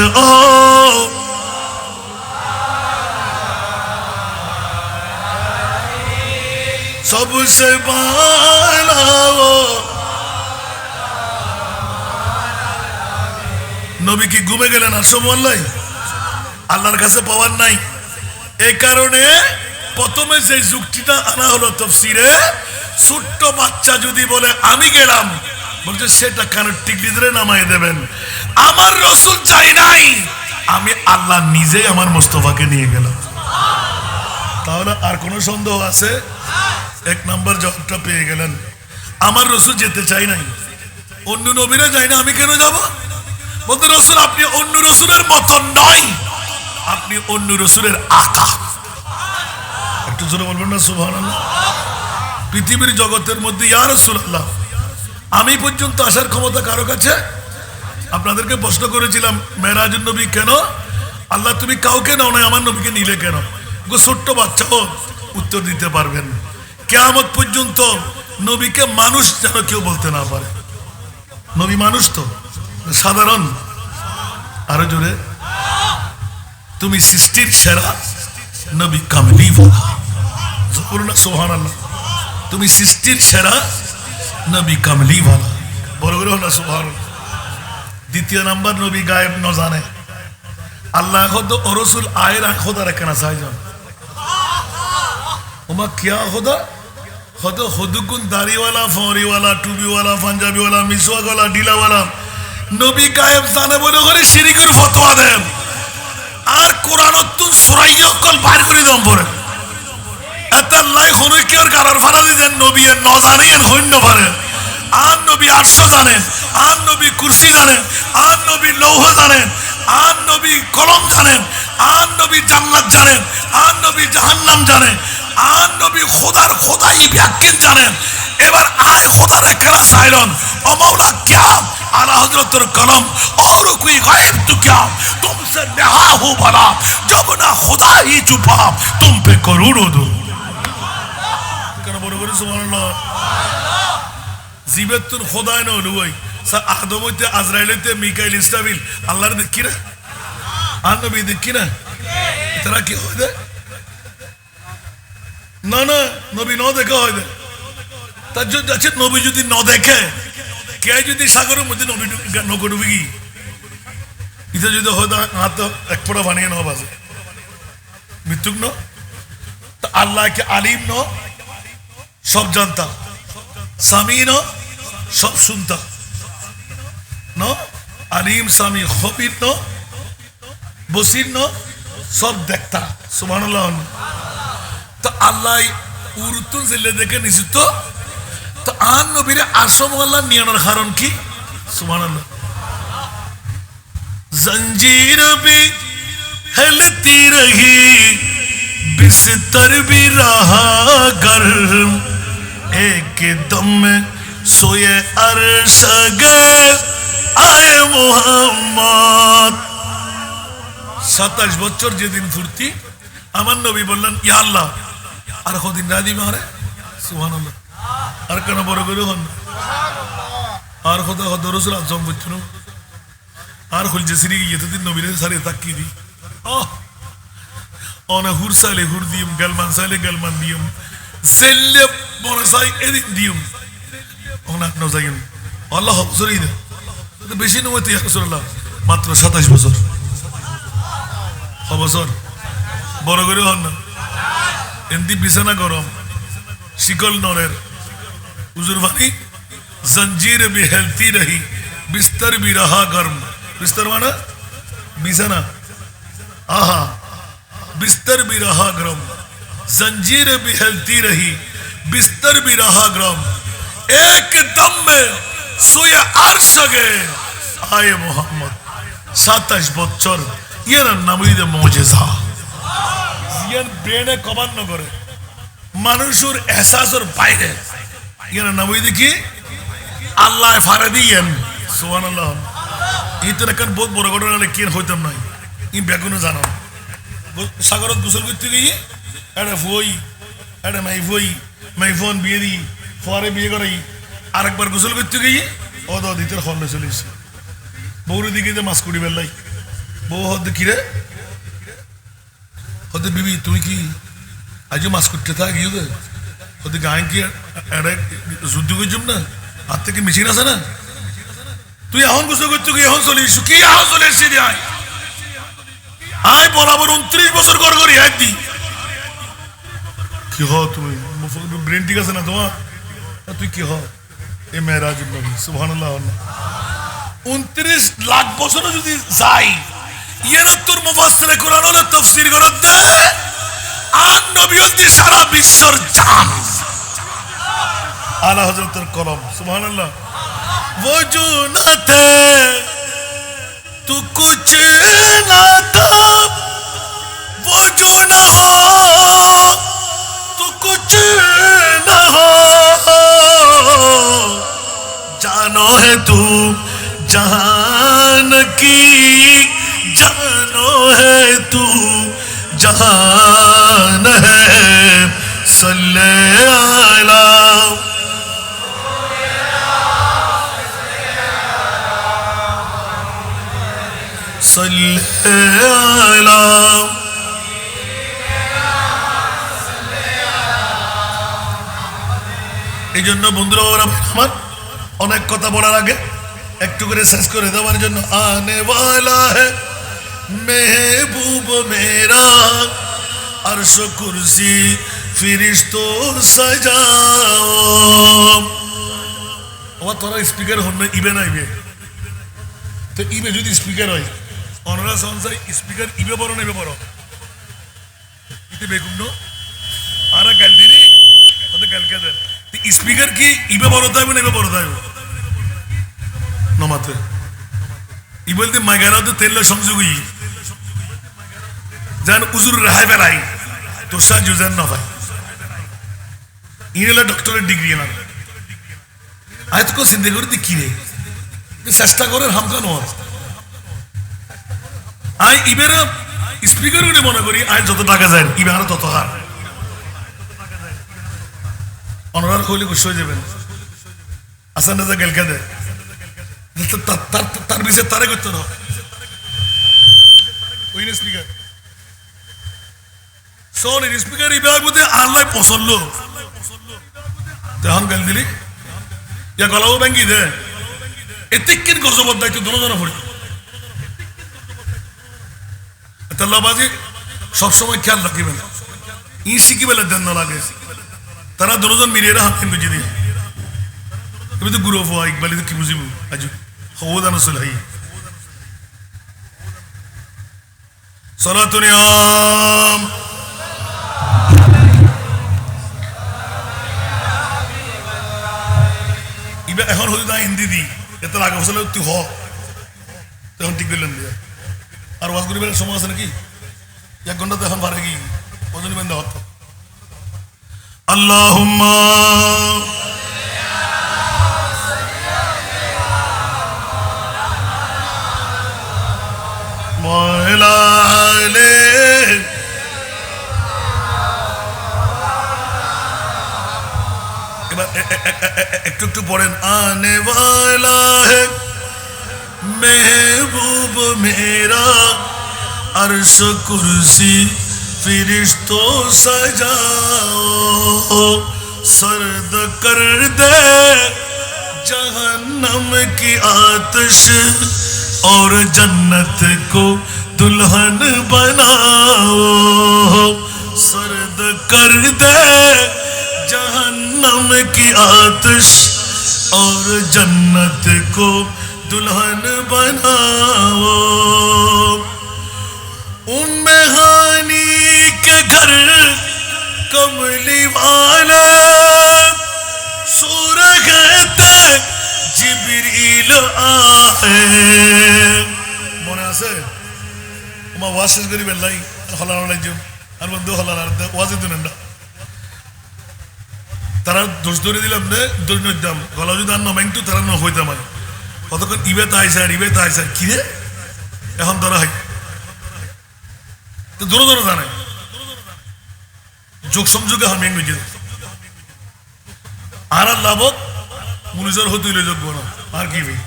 Speaker 1: सबसे बाला वो নবী কি ঘুমে গেলেন আর সময় আল্লাহর কাছে পাওয়ার নাই এই কারণে প্রথমে যে যুক্তিটা আনা হলো তাফসীরে ছোট্ট বাচ্চা যদি বলে আমি গেলাম বলছে সেটা কানের টিকলি ধরে নামাই দেবেন আমার রাসূল যাই নাই আমি আল্লাহ নিজেই আমার মুস্তাফাকে নিয়ে গেলাম তাহলে আর কোনো সন্দেহ আছে এক নাম্বার জবাবটা পেয়ে গেলেন আমার রাসূল যেতে চাই নাই অন্য নবীরা যায় না আমি কেন যাব বলতে রাসূল আপনি অন্য রাসূলের মতন নয় আপনি অন্য রাসূলের আকা একটু জোরে বলবেন না সুবহানাল্লাহ পৃথিবীর জগতের মধ্যে ইয়া রাসূলুল্লাহ আমি পর্যন্ত আসার ক্ষমতা কারো কাছে আপনাদেরকে প্রশ্ন করেছিলাম মেরাজুন নবী কেন আল্লাহ তুমি কাউকে নাও না আমার নবীকে নিলে কেন ছোট্ট বাচ্চাও উত্তর দিতে পারবেন কিয়ামত পর্যন্ত নবীকে মানুষ যেন কেউ বলতে না পারে নবী মানুষ তো সাধারণ আরো জোরে তুমি সৃষ্টির সেরা নবী কামলিওয়ালা বলুন সুবহানাল্লাহ তুমি সৃষ্টির সেরা নবী কামলিওয়ালা বড় করে হলো সুবহানাল্লাহ দ্বিতীয় নাম্বার নবী গায়েব ন জানে আল্লাহ খুদ ও রাসূল আয়রা খোদা রাখনা চাইজন ওমা কিয়া খোদা খোদা খুদকুন দাড়িওয়ালা ফরিওয়ালা টুবিওয়ালা পাঞ্জাবিওয়ালা মিসওয়াকওয়ালা ডিলাওয়ালা নবী গায়েব জানে বলে করে শিরকের ফতোয়া দেন আর কোরআনত সুরাইয়কল বাইর করে দম পড়ে এতাল্লাই হনুই কের গারার ফারা দিয়েন নবী এর ন জানেন হইন্য পারে আর নবী আরশ জানেন আর নবী কুরসি জানেন আর নবী লৌহ জানেন আর নবী কলম জানেন আর নবী জান্নাত জানেন আর নবী জাহান্নাম জানেন আর নবী খোদার খোদাই ব্যাখ্যান জানেন এবার আয় খোদার কেনা চাইলেন ও মাওলা क्या आला हजरतर कलम और कोई गायब तो क्या तुमसे नहा हो भला जब ना खुदा ही चुपा तुम पे करोड़ों दो बोलो बोलो सुभान अल्लाह जीबतुन खुदाय न लुई सा आदमते अजराइलते मिकाइल इस्राफिल अल्लाह देखी ना আর নবী দেখি না তারা কি হয় না না নবী ন দেখা হয় তার জন্য আছে নবী যদি ন দেখে কে যদি সাগরের মধ্যে নবী নৌকো ডুবে কি এটা যদি হয় হাত এক ফোঁটা বানিয়ে নেওয়া বাজে মৃত্যুক ন আল্লাহ কে আলিম ন সব জানতা সামি ন সব শুনতা ন আলিম সামি খবির ন বসির ন সব দেখতা সুবহানাল্লাহ। তো আল্লাহ উরুতুন জেলে দেখে নিছি তো তো আন নবীরে আসম আল্লাহ নিয়ানোর কারণ কি সুবহানাল্লাহ। जंजीर भी हिलती रही बिस्तर भी रहा गर्म एक दम में सोए अर्श गए आए मोहम्मद। 27 বছর যেদিন ফুর্তি আমার নবী বললেন ইয়া আল্লাহ আর কদিন না দিবে আরে সুবহানাল্লাহ। আর কেন বড় করে হন আর খোদা খোদা রসুল আজম বুঝছো আর খুলছে সিরি গিয়ে দিন নবীরে সারে তাকিয়ে দি অনে হুর সাইলে হুর দিম গালমান সাইলে গালমান দিম সেল্লে বড় সাই এদিন দিম ওনাক নজাইন আল্লাহ সরি দে বেশি নয় তো ইয়া রাসূলুল্লাহ মাত্র 27 বছর বছর বড় করে হন না এমনি বিছানা গরম শিকল নরের হুজুর বাণী জঞ্জির भी हिलती रही बिस्तर भी रहा गर्म। बिस्तर माना बिछाना आहा बिस्तर भी रहा गर्म जंजीर भी हिलती रही बिस्तर भी रहा गर्म एक दम में सोया अर्श गए आए मोहम्मद। 27 বছর ইয়ার নামইদে মুজিজা ইয়ার ব্রেনে কমান ন করে মানুষের এহসাসের বাইরে ইয়ার নামইদে কি আল্লাহ ফারে দিয়েন সুবহানাল্লাহ। ইতনে কান বহুত বড় ঘটনা কি হইতাম নাই ই বেগুনো জানো সাগরত গোসল করতে গিয়ে এটা ফই এটা মাই ফোন বিয়ে দি ফরে বিয়ে করাই আরেকবার গোসল করতে গিয়ে ও দ দিতের খন্ড চলে এসে বউরে দিকে যে মাছ কুড়ি বেলাই বউ হদ কিরে হতে বিবি তুই কি আজ মাছ করতে থাক ইয়ে হতে গায়ে কি এটা যুদ্ধ করছিম না হাত থেকে মেশিন আছে না তুই এখন গোসল করতে গিয়ে এখন চলে এসু কি এখন চলে এসে আয় আয় বরাবর 29 বছর কর করি এক দি কি হ তুমি ব্রেন ঠিক আছে না তোমার তুই কি হ এ মেয়েরাজ নবী সুবহানাল্লাহ 29 লাখ বছর যদি যাই এরা তোর মুফাসসিরে কোরআন হলে তাফসীর করে দে আন নবী হতে সারা বিশ্বর জান আলা হযরতের কলম সুবহানাল্লাহ। वो जो न थे तू कुछ न था वो जो न हो तू कुछ न हो जानो है तू जहान की जानो है तू जहान है सल्ले अला এই জন্য বন্ধুরা আমার অনেক কথা বলার আগে একটু করে শেষ করে দেওয়ার জন্য আনে ওয়ালা হ্যায় মেহবুব মেরা अर्श कुर्सी ফিরিশতোं সাজাও ও তোরা স্পিকার হন না ইবে না ইবে তো ইবে যদি স্পিকার হয় অনরা সংসার স্পিকার ইবে বড় না ইবে বড় ইতে বেকুম নো আরা গাল দিনি ওতে গাল কে দেন স্পিকার কি ইবে বড় থাকবে না ইবে বড় থাকবে নমাতে ই বলতে মাইগারাতে তেল সংযোগই জান উজুর রাহাই বেলাই তোষা জুজান না ভাই ইনেলা ডক্টরের ডিগ্রি না আজ তো চিন্তা করে দেখি রে চেষ্টা করে হামকা নয় আই ইবের স্পিকার উঠে মনে করি আজ যত টাকা যায় ইবে আরো তত হার অনার হইলে খুশি হয়ে যাবেন আসান রাজা গেলকা দেয় তার বিষয়ে তারে করতে না ওই স্পিকার শোন স্পিকার ইবার মধ্যে আল্লাহ পছন্দ তখন গাল দিলি ইয়া গলাও ব্যাঙ্গি দে এতে কিন গজবর দায়িত্ব দুজন পড়ি তাল্লাবাজি সবসময় খেয়াল রাখিবেন ই শিখি বেলা দেন না লাগে তারা দুজন মিলিয়ে হাত বুঝি দিয়ে তুমি তো গুরু হওয়া ইকবালি তো কি বুঝিব আজ হবদান চলাই সালাতুন ইয়াম। ইবা এখন হতে না হিন্দি দি এত আগে বছর তুই হ তখন ঠিক করলেন দিয়া আর ওয়াজ করিবার সময় আছে নাকি 1 ঘন্টা তো এখন পারে কি ওজন বেঁধে হত আল্লাহুম্মা মাওলালে এবার একটু একটু পড়েন আনে ওয়ালা হে महबूब मेरा अर्श कुर्सी फिरिश्तों सजाओ सर्द कर दे जहन्नम की आतिश और जन्नत को दुल्हन बनाओ सर्द कर दे जहन्नम की आतिश और जन्नत को दुल्हन बनाओ उम्मे हानी के घर कमली वाले सूरगते जिब्रील आए মনে আছে তোমার ওয়াজ শেষ করি বেলাই হলানো লাগছে আর বন্ধু হলানো ওয়াজে দুনন্ডা তারা দোষ ধরে দিলাম না দোষ নইতাম গলা যদি আর নমাইন তো তারা ন হইতাম আর কতক্ষণ ইবেত আইসার কি রে এখন ধরা হয় তো ধরো ধরো জানে যোগ সংযোগে আমি বুঝে আর লাভক মুনিজর হতে যোগ বলো আর কি ভাই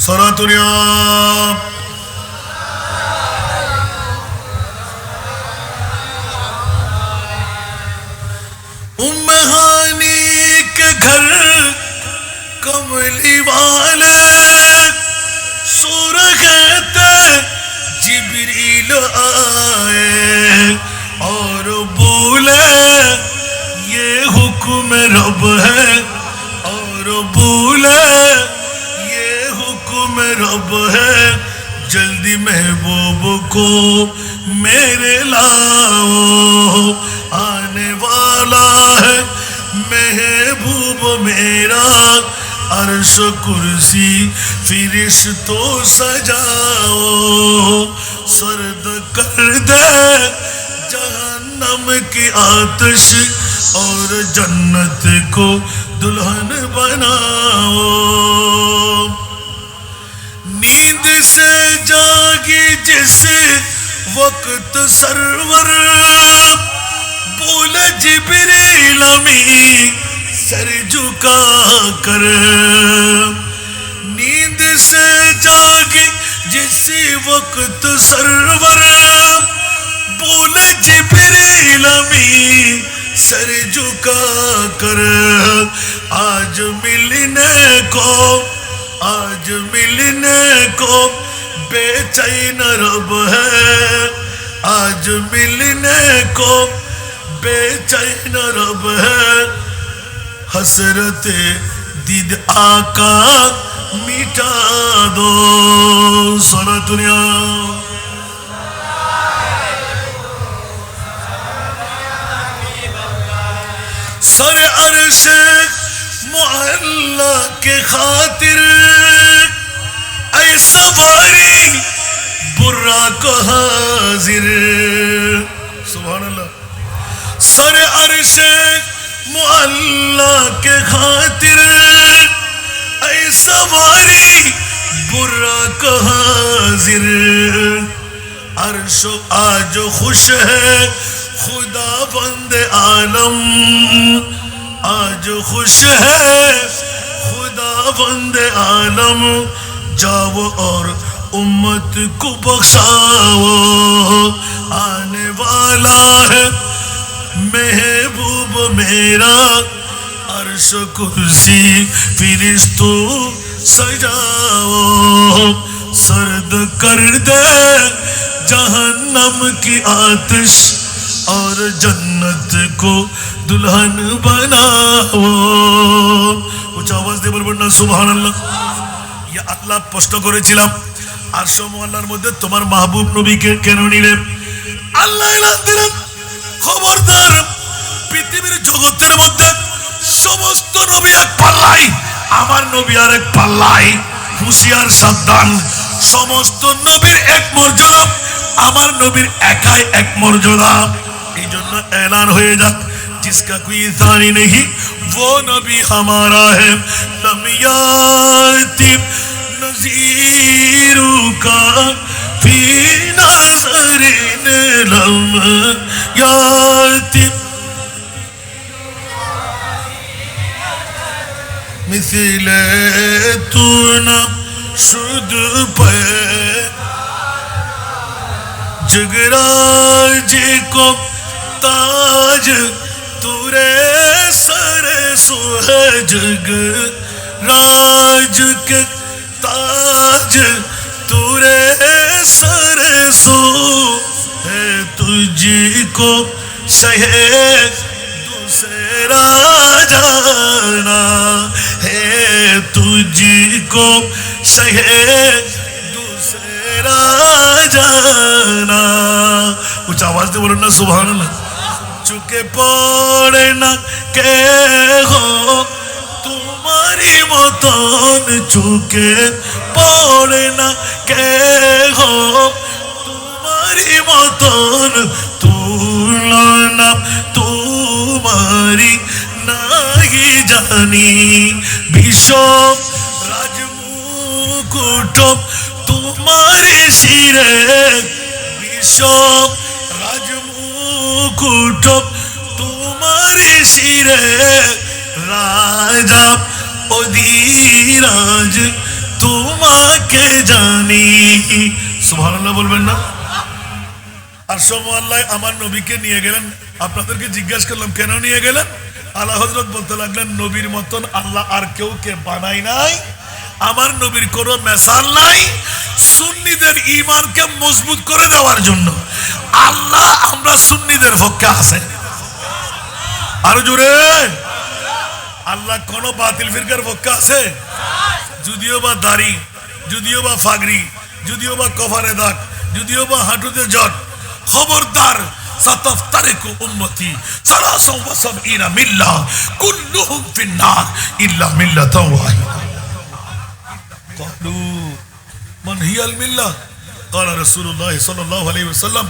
Speaker 1: সরাতুনিয়া उम्महानी के घर कमली वाले सूरगते जिब्रील आए और बोले ये हुक्म रब है और बोले ये हुक्म रब है जल्दी महबूब को मेरे लाओ आने वाला है महबूब मेरा अर्श कुर्सी फिरिश्तों सजाओ सर्द कर दे जहन्नम की आतिश और जन्नत को दुल्हन बनाओ नींद से जागी जिस वक्त सरवर बोले जिब्रील अमीन सर झुका कर नींद से जागी जिस वक्त सरवर बोले जिब्रील अमीन सर झुका कर आज मिलने को बेचैन रब है आज मिलने को बेचैन रब है हसरते दीद आका मिटा दो सारा दुनिया सर अर्श मुअल्ला के खातिर ऐ सवारी बुर्रा को हाजिर सुभान अल्लाह सर अर्श मुअल्ला के खातिर ऐ सवारी बुर्रा का हाजिर अर्श आज खुश है खुदा बंदे आलम आज खुश है खुदा बंदे आलम जाओ और उम्मत को बख्शाओ आने वाला है महबूब मेरा अर्श कुर्सी फिरिश्तों सजाओ सर्द कर दे जहन्नम की आतिश और जन्नत को दुल्हन बनाओ उच्च आवाज দিয়ে বলবেন না সুবহানাল্লাহ ইয়া আল্লাহ প্রশ্ন করেছিলাম আর সময়াল্লাহর মধ্যে তোমার মাহবুব নবীকে কেন নিলেন? আল্লাহ এলান দিলেন, খবরদার পৃথিবীর জগতের মধ্যে সমস্ত নবী এক পাল্লাই, আমার নবী আর এক পাল্লাই। হুঁশিয়ার সাবধান, সমস্ত নবীর এক মর্যাদা, আমার নবীর একাই এক মর্যাদা। এই জন্য এলান হয়ে যাক, जिसका कोई सानी नहीं वो नबी हमारा है। लम याति नज़ीरु का फी नज़रिन लम याति मिसले तू न शुद्ध पे जगराज को ताज तुरे सर सुहे जग राज के ताज तुरे सर सो है तुझको सहे दूसरा जाना है तुझको सहे दूसरा जाना। कुछ आवाज दे बोलो ना सुभान अल्लाह। चुके पड़े ना के हो तुम्हारी मतन, चुके पड़े ना के हो तुम्हारी मतन, तुलना तुम्हारी नहीं जानी। विश्व राजमुकुट तुम्हारे सिरे, विश्व राजमुकुट तुम्हारे सिरे, राजा অধিরাজ তোমাকে জানি। সুবহানাল্লাহ বলবেন না? আর সময়াল্লাহ আমার নবীকে নিয়ে গেলেন। আপনাদেরকে জিজ্ঞাসা করলাম কেন নিয়ে গেলেন? আল্লাহ হযরত বলতে লাগলেন, নবীর মতন আল্লাহ আর কেউ কে বানাই নাই, আমার নবীর কোনো মেসাল নাই। সুন্নিদের ঈমানকে মজবুত করে দেওয়ার জন্য আল্লাহ আমরা সুন্নিদের পক্ষে আছে। আরো জোরে, আল্লাহ কোন বাতিল ফিরকার পক্ষে আছে? যদিও বা দাড়ি, যদিও বা ফাগরি, যদিও বা কফারে দাগ, যদিও বা হাঁটুতে জট, খবরদার সাতাফতারিকু উম্মতি সালাসা ওয়া সাবঈনা মিল্লাহ কুল্লুহুম ফিন্নার ইল্লা মিল্লাতান ওয়াহিদা। ক্বালু মান হিয়াল মিল্লাহ? ক্বালা রাসূলুল্লাহ সাল্লাল্লাহু আলাইহি ওয়াসাল্লাম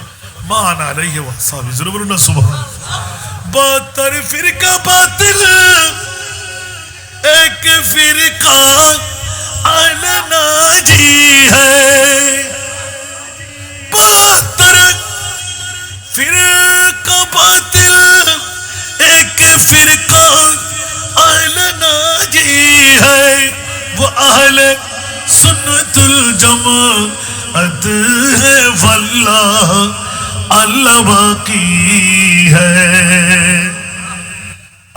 Speaker 1: মা আনা আলাইহি ওয়া আসহাবি। জোরে বলুন না সুবহান। 72 ফিরকা বাতিল, एक फिरका अलनाजी है। 72 फिरका बातिल, एक फिरका अलनाजी है। वो अहले सुन्नतुल जमाअत है, वल्लाह अल्लाह बाकी है।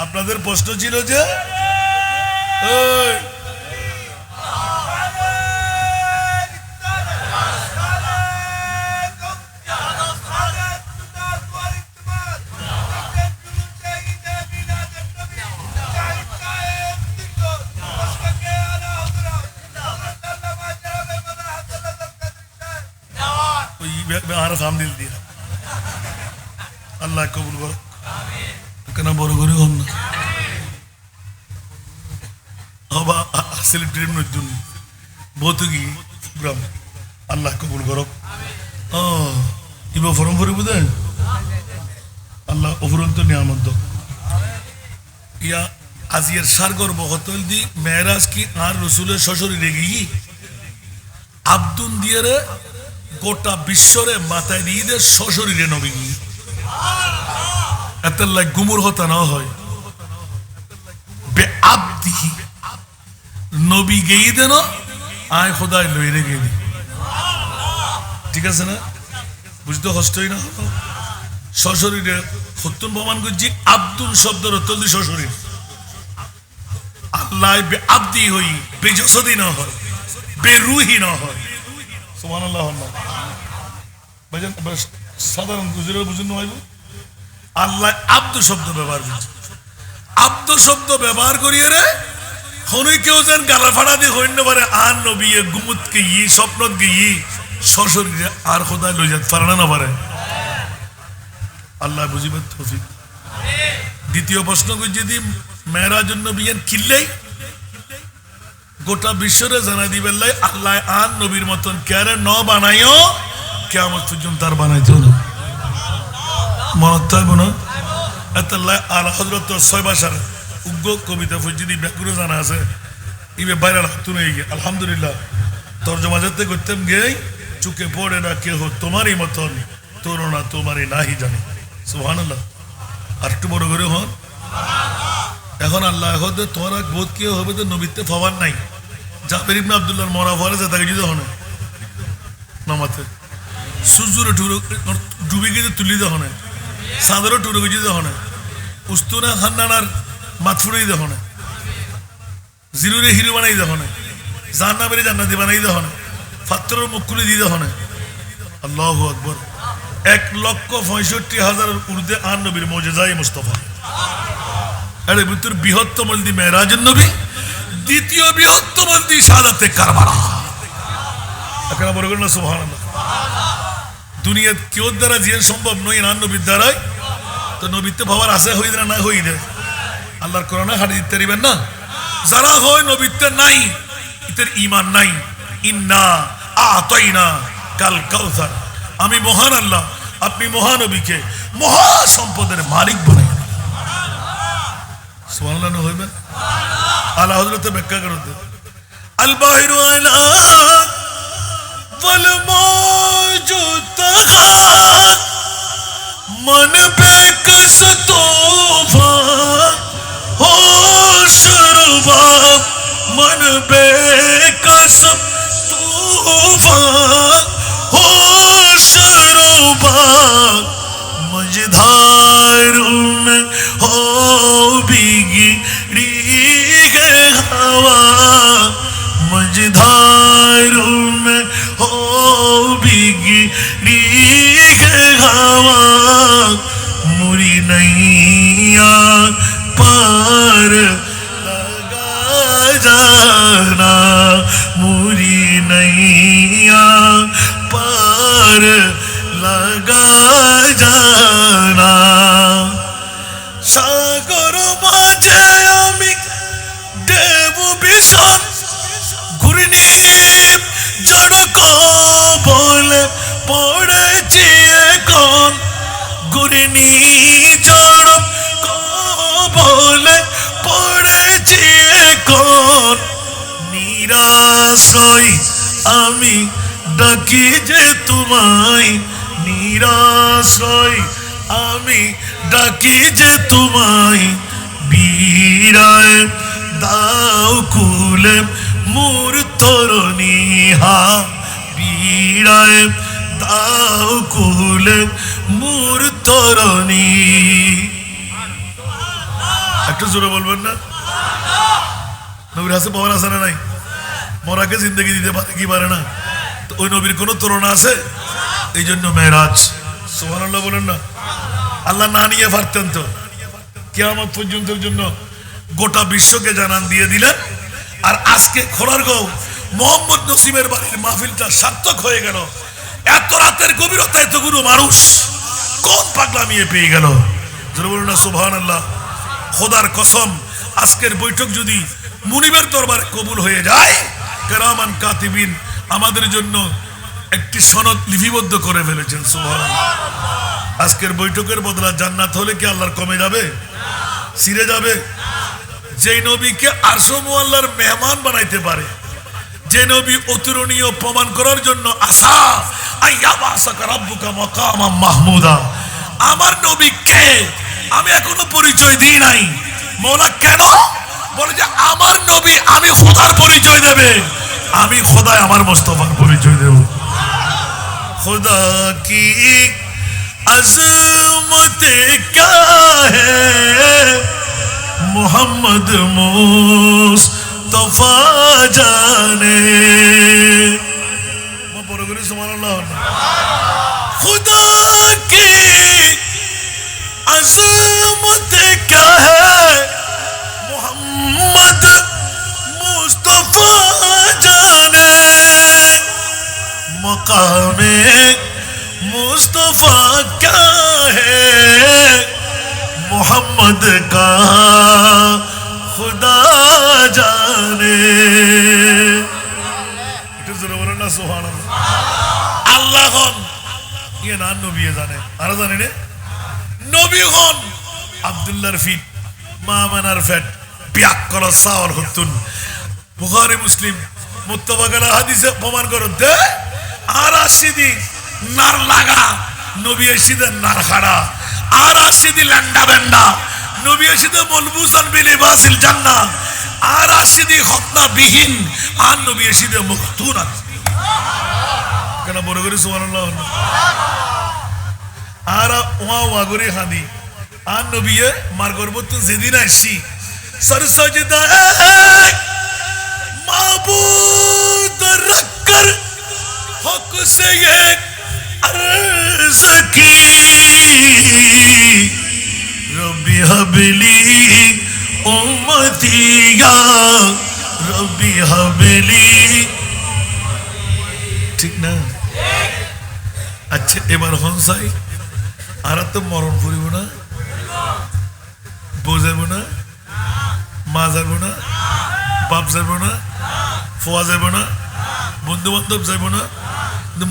Speaker 1: আপনাদের প্রশ্ন ছিল যে काम दिल दिया। अल्लाह कबूल करो, কেন বড় করে হন না হবা আসলে ট্রেন নতুন বহুতগি গ্রাম। আল্লাহ কবুল করো। ইবা ফরম ফরি বুঝে আল্লাহ অফুরন্ত নিয়ামত ইয়া আজিয়ার সারগর বহতল দি মেরাজ কি আর রসুলের শ্বশুরি রেগে গি আব্দুন দিয়ারে গোটা বিশ্বরে মাথায় দিয়ে দে শ্বশুরিরে নবী গি এত লাগ গুমুর হতা না হয় বে আব্দি নবী গেই দেন আয় খোদায় লইরে গেলি। ঠিক আছে না? বুঝতে কষ্টই না। শ্বশুরিরে সত্যন প্রমাণ করছি আব্দুল শব্দের অর্থ দি শ্বশুরি। আল্লাহ বে আব্দি হই বেজসদি না হয় বেরুহি না হয়। সুবহানাল্লাহ। ভাইজান সাধারণ গুজরে বুঝুন না ভাইবো আল্লাহ আব্দ শব্দ ব্যবহার করছে। আব্দ শব্দ ব্যবহার করিয়ে রে হনুই কেউ যেন গালা ফাড়া দিয়ে হইন না পারে আর নবী গুমুত কে ই স্বপ্নত কে ই সশরীরে আর খোদায় লই যেতে পারে না পারে আল্লাহ বুঝিবেন তৌফিক। দ্বিতীয় প্রশ্ন যদি মেরাজুন নবীর কিল্লাই গোটা বিশ্বরে জানা দিবেন লাই আল্লাহ আর নবীর মতন কেরে ন বানাইও কিয়ামত পর্যন্ত আর বানাইতো না মনত থাকবো না এতাল্লাহ আলা হযরত ছয় ভাষার উগ্র কবিতা ফজিদি ব্যাকুরে জানা আছে ইবে বাইরে লাগতো না গিয়ে আলহামদুলিল্লাহ তর্জমা যাতে করতাম গিয়ে চুকে পড়ে না কেহ তোমারই মতন তোরনা তোমারই নাহি জানে সুবহানাল্লাহ। আর একটু বড় করে হন এখন আল্লাহ হতে তোরা বোধ কেউ হবে তো নবীতে ফবার নাই জাবের ইবনে আব্দুল্লাহর মরা ফলে যা তাকে যদি হনে নামাতে সূর্যরে ডুবে গিয়ে তুলি দেওয়া হনে চাঁদেরও টুরে গিয়ে দেওয়া হনে উস্তুনা খান্নানার মাথফুড়েই দেওয়া হনে জিরুরে হিরো বানাই দেওয়া হনে জান্নাবের জান্নাতি বানাই দেওয়া হনে ফাত্তরের মুখ খুলে দিয়ে দেওয়া হনে আল্লাহু আকবার 1,65,000 ঊর্ধ্বে আর নবীর মুজিজায়ে মুস্তাফা এর ভিতর বৃহত্তম দি মেরাজুন নবী দ্বিতীয় বৃহত্তম দি শাহাদাতে কারবালা একরা বড় করে না সুবহানাল্লাহ। দুনিয়ার কেউ দ্বারা জিয়ান সম্ভব নয় আর নবীর দ্বারাই তো নবীতে ভাবার আছে হই না না হই দে আল্লাহর কোরআনে হাদিস দিতে পারিবেন না যারা হয় নবীতে নাই ইতের ঈমান নাই ইন্না আতাইনা কাল কাউসার আমি মহান আল্লাহ আপনি মহানবীকে মহা সম্পদের মালিক বানাই সুবহানাল্লাহ হইবে আলা হযরতে ব্যাখ্যা করতে আল বাহিরু আলা ওয়াল মওজুদ मन बेकस तोफा हो शरबा मन बेकस तोफा हो शरबा मझधार में हो बिगड़ी है हवा मझधार में हो बिगड़ी है हवा मुरी नैया पार लगा जाना मुरी नैया पार लगा जाना सागर माझे आमी देव भीषण घूर्णी जड़क बोले पड़ेছি এখন ঘূর্ণি ঝড় কবলে পড়েছি এখন নিরাশ্রয় আমি ডাকি যে তোমায় নিরাশ্রয় আমি ডাকি যে তোমায় বিরায় দাও কুলে মোর তরণী হা বিরায় দাও কুলে মোর তরণী একটু জোরে বলবেন না নবীর হাতে পাওয়ার আছে না নাই মরাকে জিন্দগি দিতে পারে কি পারে না তো ওই নবীর কোন তুলনা আছে এই জন্য মেরাজ সুবহানাল্লাহ বলেন না আল্লাহ না নিয়ে পারতেন তো কিয়ামত পর্যন্তের জন্য গোটা বিশ্বকে জানান দিয়ে দিলেন আর আজকে খোরারগাঁও মোহাম্মদ নসিমের বাড়ির মাহফিলটা সার্থক হয়ে গেল এত রাতের গভীরতা এতগুলো মানুষ কোন পাগলামিয়ে পেয়ে গেল যারা বলুন না সুবহানাল্লাহ খোদার কসম আজকের বৈঠক যদি মুনিবের দরবারে কবুল হয়ে যায় কেরামান কাতিবিন আমাদের জন্য একটি সনদ লিপিবদ্ধ করে ফেলেছেন সুবহানাল্লাহ আজকের বৈঠকের বদলা জান্নাত হলে কি আল্লাহর কমে যাবে ছিঁড়ে যাবে যে নবীকে আরশে মুআল্লার মেহমান বানাইতে পারে যে নবী অতুলনীয় প্রমাণ করার জন্য আসা আইয়াবাসাকা রাব্বুকা মাকামাম মাহমুদা আমার নবী কে আমি এখনো পরিচয় দিই নাই মওলা কেন বলে যে আমার নবী আমি খোদার পরিচয় দেবে আমি খোদায় আমার মুস্তাফার পরিচয় দেব खुदा की अज़मत क्या है मोहम्मद मुस्तफा जाने खुदा की अज़मत क्या है मोहम्मद मकाम मुस्तफा क्या है मोहम्मद का खुदा जाने আল্লাহ হন ইয়ে না নবী জানে আর জানে রে নবী হন আব্দুল্লাহর ফিট মামানার ফ্যাট বিয়াক করা সাওয়াল হতুন বুখারী মুসলিম মুত্তাফাক আলা হাদিসে প্রমাণ করতে আর আসিদি নার লাগা নবী এসিদে নার খাড়া আর আসিদি ল্যান্ডা বেন্ডা নবী এসিদে মলবুসান বিলিবাসিল জান্নাহ আর আসিদি খতনা বিহীন আর নবী এসিদে মুখতুনা কেন বড় করে সুবহানাল্লাহ আর ওয়া ওয়া করে হাদি আর নবী মার গর্বত যেদিন আসি সর সজদা মাবুদ রখকর হক সে এক अर्ज की रब्बी हबली उम्मतिया रब्बी हबली ठीक ना अच्छा এবার হনসাই আর তো মরণ করিব না বোঝাব না মা যাব না বাপ যাব না ফুয়া যাব না বন্ধু বান্ধব যাব না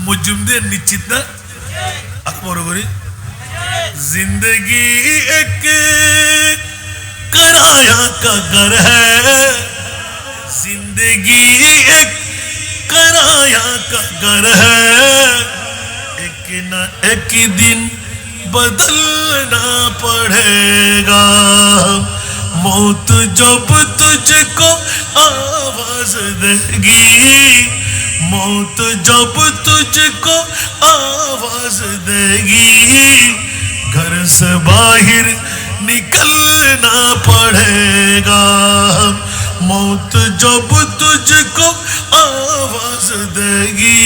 Speaker 1: मुजुमदे निश्चित ना अकबर करी जिंदगी एक कराया का घर है जिंदगी एक कराया का घर है एक ना एक दिन बदलना पड़ेगा मौत जब तुझको आवाज देगी मौत जब तुझको आवाज देगी घर से बाहर निकलना पड़ेगा मौत जब तुझको आवाज देगी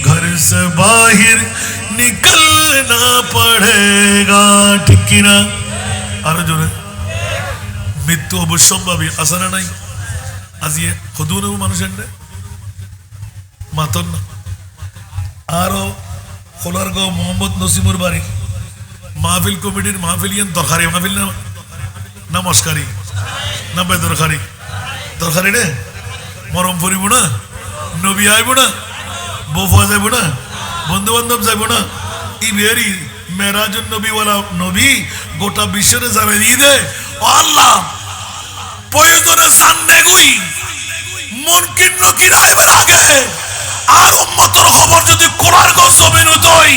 Speaker 1: घर से बाहर निकलना पड़ेगा ठीक ना आरो जोरे मृत्यु অবশ্যম্ভাবী আছে না নাই আজি খুদুন মানুষের মাতন আরো খোলারগাঁও মোহাম্মদ নসিমুর বাড়ি মাহফিল কমিটির মাহফিলিয়ান দরকারি মাহফিল না নমস্কারী না বেদরকারি দরকারি রে মরম পড়িব না নবী আইব না বউফা যাইব না বন্ধু বান্ধব যাইব না ই বেরি মেরাজুন নবীওয়ালা নবী গোটা বিশ্বের জানে দিয়ে দে আল্লাহ প্রয়োজনে সামনে গুই মুনকিন নকির আইবার আগে আর উম্মতের খবর যদি কোরআনগো জমিন উতই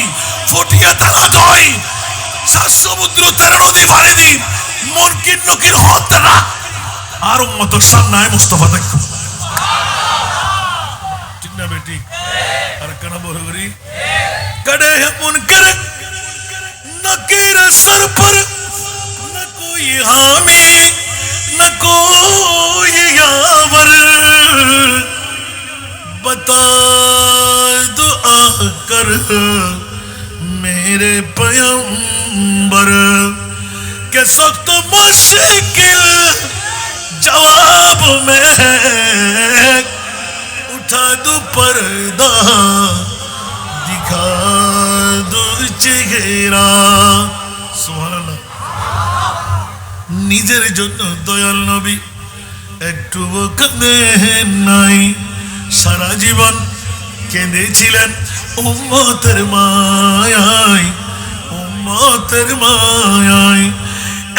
Speaker 1: ফুটিয়ে টানা যায় সাত সমুদ্র 13 নদী পাড়ি দি মুনকিন নকির হত না আর উম্মতের সামনে মুস্তাফা দেখো ঠিক না বেটি আর কেন বড় করি কড়ে है मुनकर नकीर सर पर न कोई हामी न कोई यावर बता दुआ कर मेरे पैगंबर के सख्त मुश्किल जवाब में उठा दो पर्दा दिखा दो चेहरा सुबहानाल्लाह निजेर जन्य दयाल नबी एकटुओ कांदे নাই সারা জীবন কেঁদেছিলেন উম্মতের মায়ায়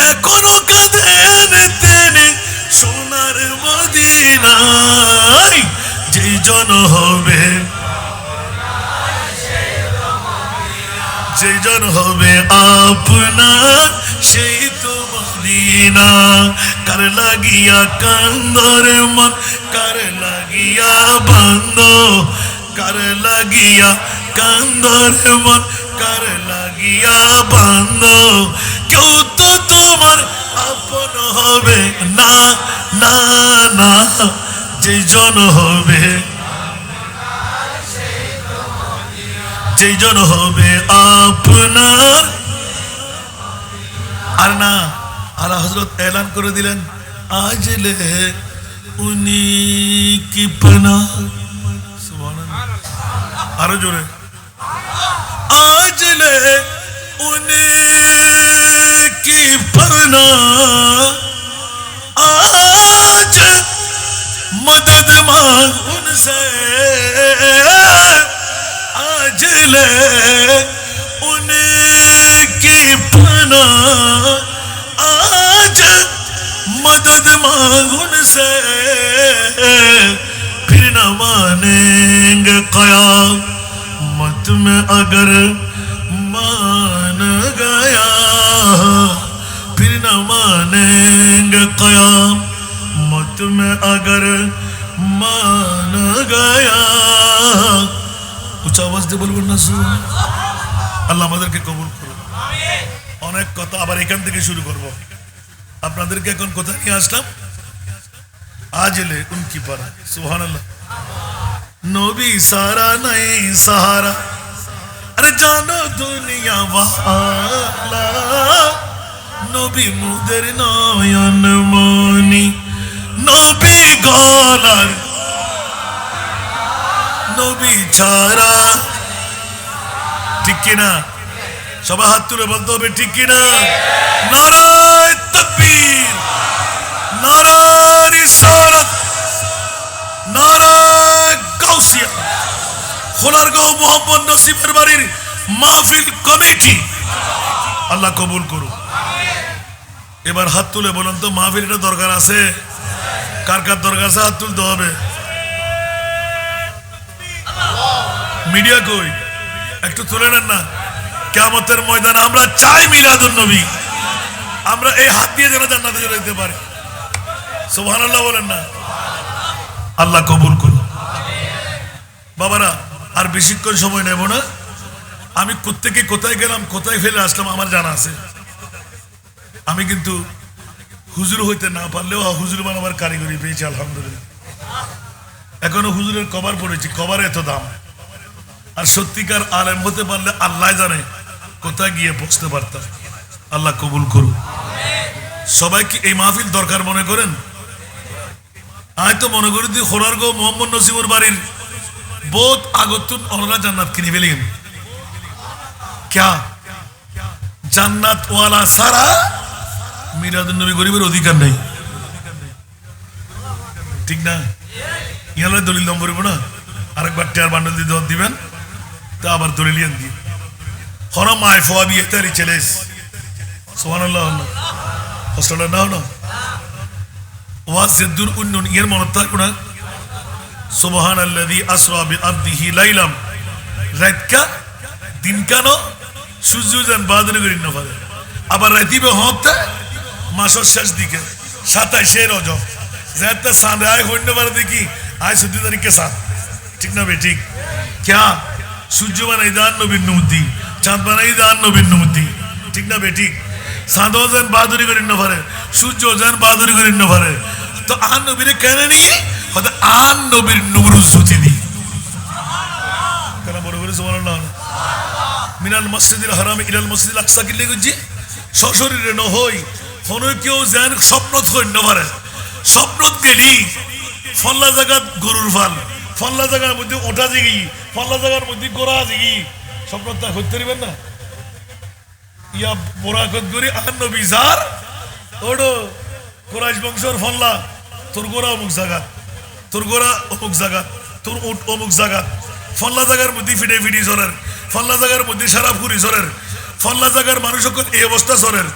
Speaker 1: এখনো কাঁদেন তিনি সোনার মদিনায় যেই জন হবে আপনার সেই তো মদিনা কার লাগিয়া কান্দর মন কার লাগিয়া বন্ধ কার লাগিয়া কান্দর মন কার লাগিয়া বন্ধ কেউ তো তোমার আপন হবে না না না যেই জন হবে আপনার আর না আলা হযরত এলান করে দিলেন আজ লে উনি কি পনা সুবহানাল্লাহ আরো জোরে আজলে উনকি পনা आज मदद मांग उनसे आज ले उनकी पना आज मदद मांग उनसे फिर न मानेंगे क़यामत में अगर मान गया फिर न मानेंगे क़यामत में अगर मान गया উচ্চ আওয়াজ দিয়ে বলবেন না আল্লাহ আমাদেরকে কবুল করুন অনেক কথা আবার এখান থেকে শুরু করব আপনাদেরকে এখন কোথায় নিয়ে আসলাম আজলে উনকি পারা সুবহানাল্লাহ নবী সারা নাই সাহারা আরে জানো দুনিয়া ওয়ালা নবী মুদের নয়ন মনি নবী গলার নবী ছাড়া ঠিক কিনা সবাই হাত তুলে বলতে হবে ঠিক কিনা নারায়ে তাকবীর নারায়ে রিসালাত নারায়ে গাউসিয়া খোলারগাঁও মোহাম্মদ নসিবের বাড়ির মাহফিল কমিটি আল্লাহ কবুল করুন এবার হাত তুলে বলুন তো মাহফিলটা দরকার আছে কার কার দরকার আছে হাত তুলতে হবে মিডিয়া কই একটু তুলে নেন না কিয়ামতের ময়দানে আমরা চাই মিলাদুন নবী আমরা এই হাত দিয়ে যেন জান্নাতে চলে যেতে পারি সুবহানাল্লাহ বলেন না আল্লাহ কবুল করুন বাবারা আর বেশিক্ষণ সময় নেব না আমি কোত্থেকে কোথায় গেলাম কোথায় ফেলে আসলাম আমার জানা আছে আমি কিন্তু হুজুর হইতে না পারলেও হুজুর বানাবার কারিগরি পেয়েছি আলহামদুলিল্লাহ এখনো হুজুরের কভার পড়েছি কভার এত দাম আর সত্যিকার আলেম হতে পারলে আল্লাহ জানে কোথায় গিয়ে পৌঁছতে পারতাম আল্লাহ কবুল করুন সবাই কি এই মাহফিল দরকার মনে করেন আমি তো মনে করি তুই খোলারগাঁও মোহাম্মদ নসিবুর বাড়ির বহুত আগতুন ওনারা জান্নাত কিনে ফেলেন क्या জান্নাত ওয়ালা সারা মিলাদুন নবী গরিবের অধিকার নেই ঠিক না ইয়ালে দলিল নম্বর না আরেকবার টিয়ার বান্ডল দিয়ে দিবেন তা আবার দলিল ইয়ান দি হরা মাই ফওয়াবি এতারি চলেস সুবহানাল্লাহ হসলা নাও না ওয়াসিদুর উন্নুন এর মনে থাকো না সুবহানাল্লাযী আসরা বিআবদিহি লাইলাম রাতকা দিন কেন সূর্যজান বাদনে করি না পারে আবার রাতিবে হতে মাসের শেষ দিকে 27 রজব যাতে সাঁদে আয় হইতে পারে দেখি আয় 14 তারিখে সাত ঠিক না বে ঠিক क्या সূর্য বানাই দান নবীর নুমতি চাঁদ বানাই দান নবীর নুমতি ঠিক না বে ঠিক সাঁদোজান বাদনে করি না পারে সূর্যজান বাদনে করি না পারে তো আন নবীরে কেন নি হতে আন নবীর নূর সুতি দি কেন বড় করে সুবহানাল্লাহ মিনাল মসজিদুল হারাম ইলাল মসজিদুল আকসা কি লেগুজি সশরীরে ন হই কোনো কেউ যেন স্বপ্ন থই ন পারে স্বপ্ন গেলি ফল্লা জায়গা গরুর ফাল ফল্লা জায়গার মধ্যে ওঠা জিগি ফল্লা জায়গার মধ্যে গোড়া জিগি স্বপ্নটা করতে পারবেন না ইয়া মোরাকত করি আন নবী জার ওড়ো কুরাইশ বংশের ফল্লা তোর গোড়া অমুক জায়গা তোর গোড়া অমুক জায়গা তোর উট অমুক জায়গা ফল্লা জায়গার মধ্যে ফিডে ফিডি সরের ফল্লা জায়গার মধ্যে সারাপুরি সরের ফল্লা জায়গার মানুষ এই অবস্থা সরের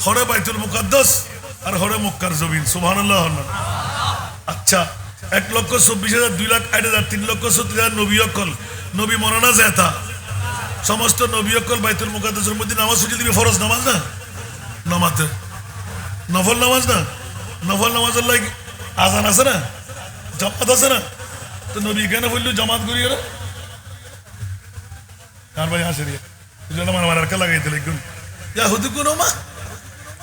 Speaker 1: হরে বাইতুল মুকাদ্দাস আর হরে মক্কার জমিন সুবহানাল্লাহ আচ্ছা 1,24,000 2,08,000 3,70,000 নবী অকল নবী মরনা যেতা সমস্ত নবী অকল বাইতুল মুকাদ্দাসের মধ্যে নামাজ পড়ে দিবে ফরজ নামাজ না নামাতে নফল নামাজ না নফল নামাজের লাগি আজান আছে না জামাত আছে না তো নবী কেন বললো জামাত করি এরা আর ভাই আসে রে যেন আমার আর কা লাগাইতে লাগুন ইয়া হুদু কোন মা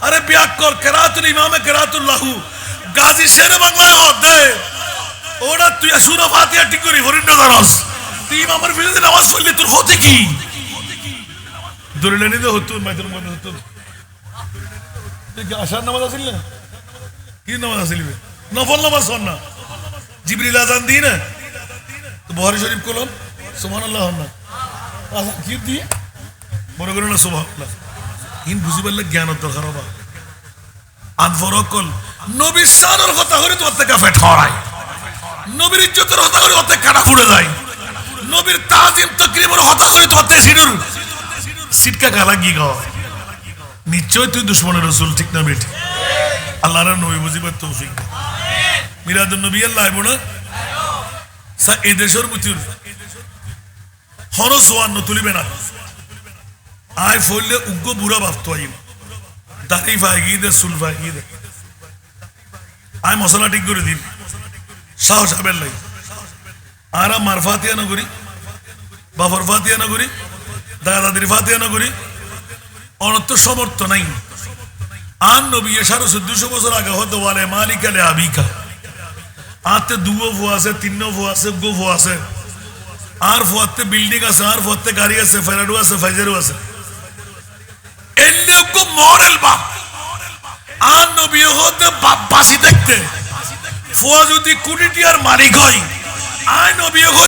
Speaker 1: আরে বিয়াক কর কিরাতুল ইমামে কিরাতুল্লাহু গাজী শের বাংলায় হদে ওরা তুই সূরা ফাতিহা ঠিক করি হরিণ দারস তুই ইমামের বিরুদ্ধে নামাজ পড়লি তোর হতে কি দলিল নিতে হতো মাইতুল মধ্যে হতো তুই আশার নামাজ আসিল না কি নামাজ আসিলবে নফল নামাজ না জিবরিল আযান দি না তো বুখারী শরীফ কলম সুবহানাল্লাহ না আল্লাহ কি দিয়ে বড় করে না সুবহানাল্লাহ ইন বুঝি পারলে জ্ঞানের দরকার হবে আনফরকল নবীর শানের কথা হলে তো থেকে ফেট হরায় নবীর ইজ্জতের কথা হলে ওতে কাটা ফুড়ে যায় নবীর তাজিম তাকরীমের কথা হলে তো ওতে সিডুর সিটকা গালা কি গাও নিশ্চয় তুই দুশমনের রাসূল ঠিক না বেটি আল্লাহর নবী বুঝিবার তৌফিক মিলাদুন নবী আল্লাহ আইবো না সা এই দেশের বুঝির হরস ওয়ান তুলিবে না আই ফইলে উগ্র বুড়া ভাবতো আইব দাড়ি ভাগি দে চুল ভাগি দে আই মশলা ঠিক করে দিন সাহস আবেল লাই আর মার ফাতিয়া না করি বাবার ফাতিয়া না করি দাদা দাদির ফাতিয়া না করি অনত্য সমর্থ নাই আন নবী 1400 বছর আগে হতে বলে মালিক আলে আবিকা আতে দুও ফো আছে তিন ফো আছে গো ফো আছে আর ফোয়াতে বিল্ডিং আছে আর ফোয়াতে গাড়ি আছে ফেরাডো আছে ফাইজারও আছে এনে গো মরেল বাপ আন নবী হতে বাপ বাসি দেখতে ফোয়া যদি কোটি টিয়ার মালিক হয় আয় নবী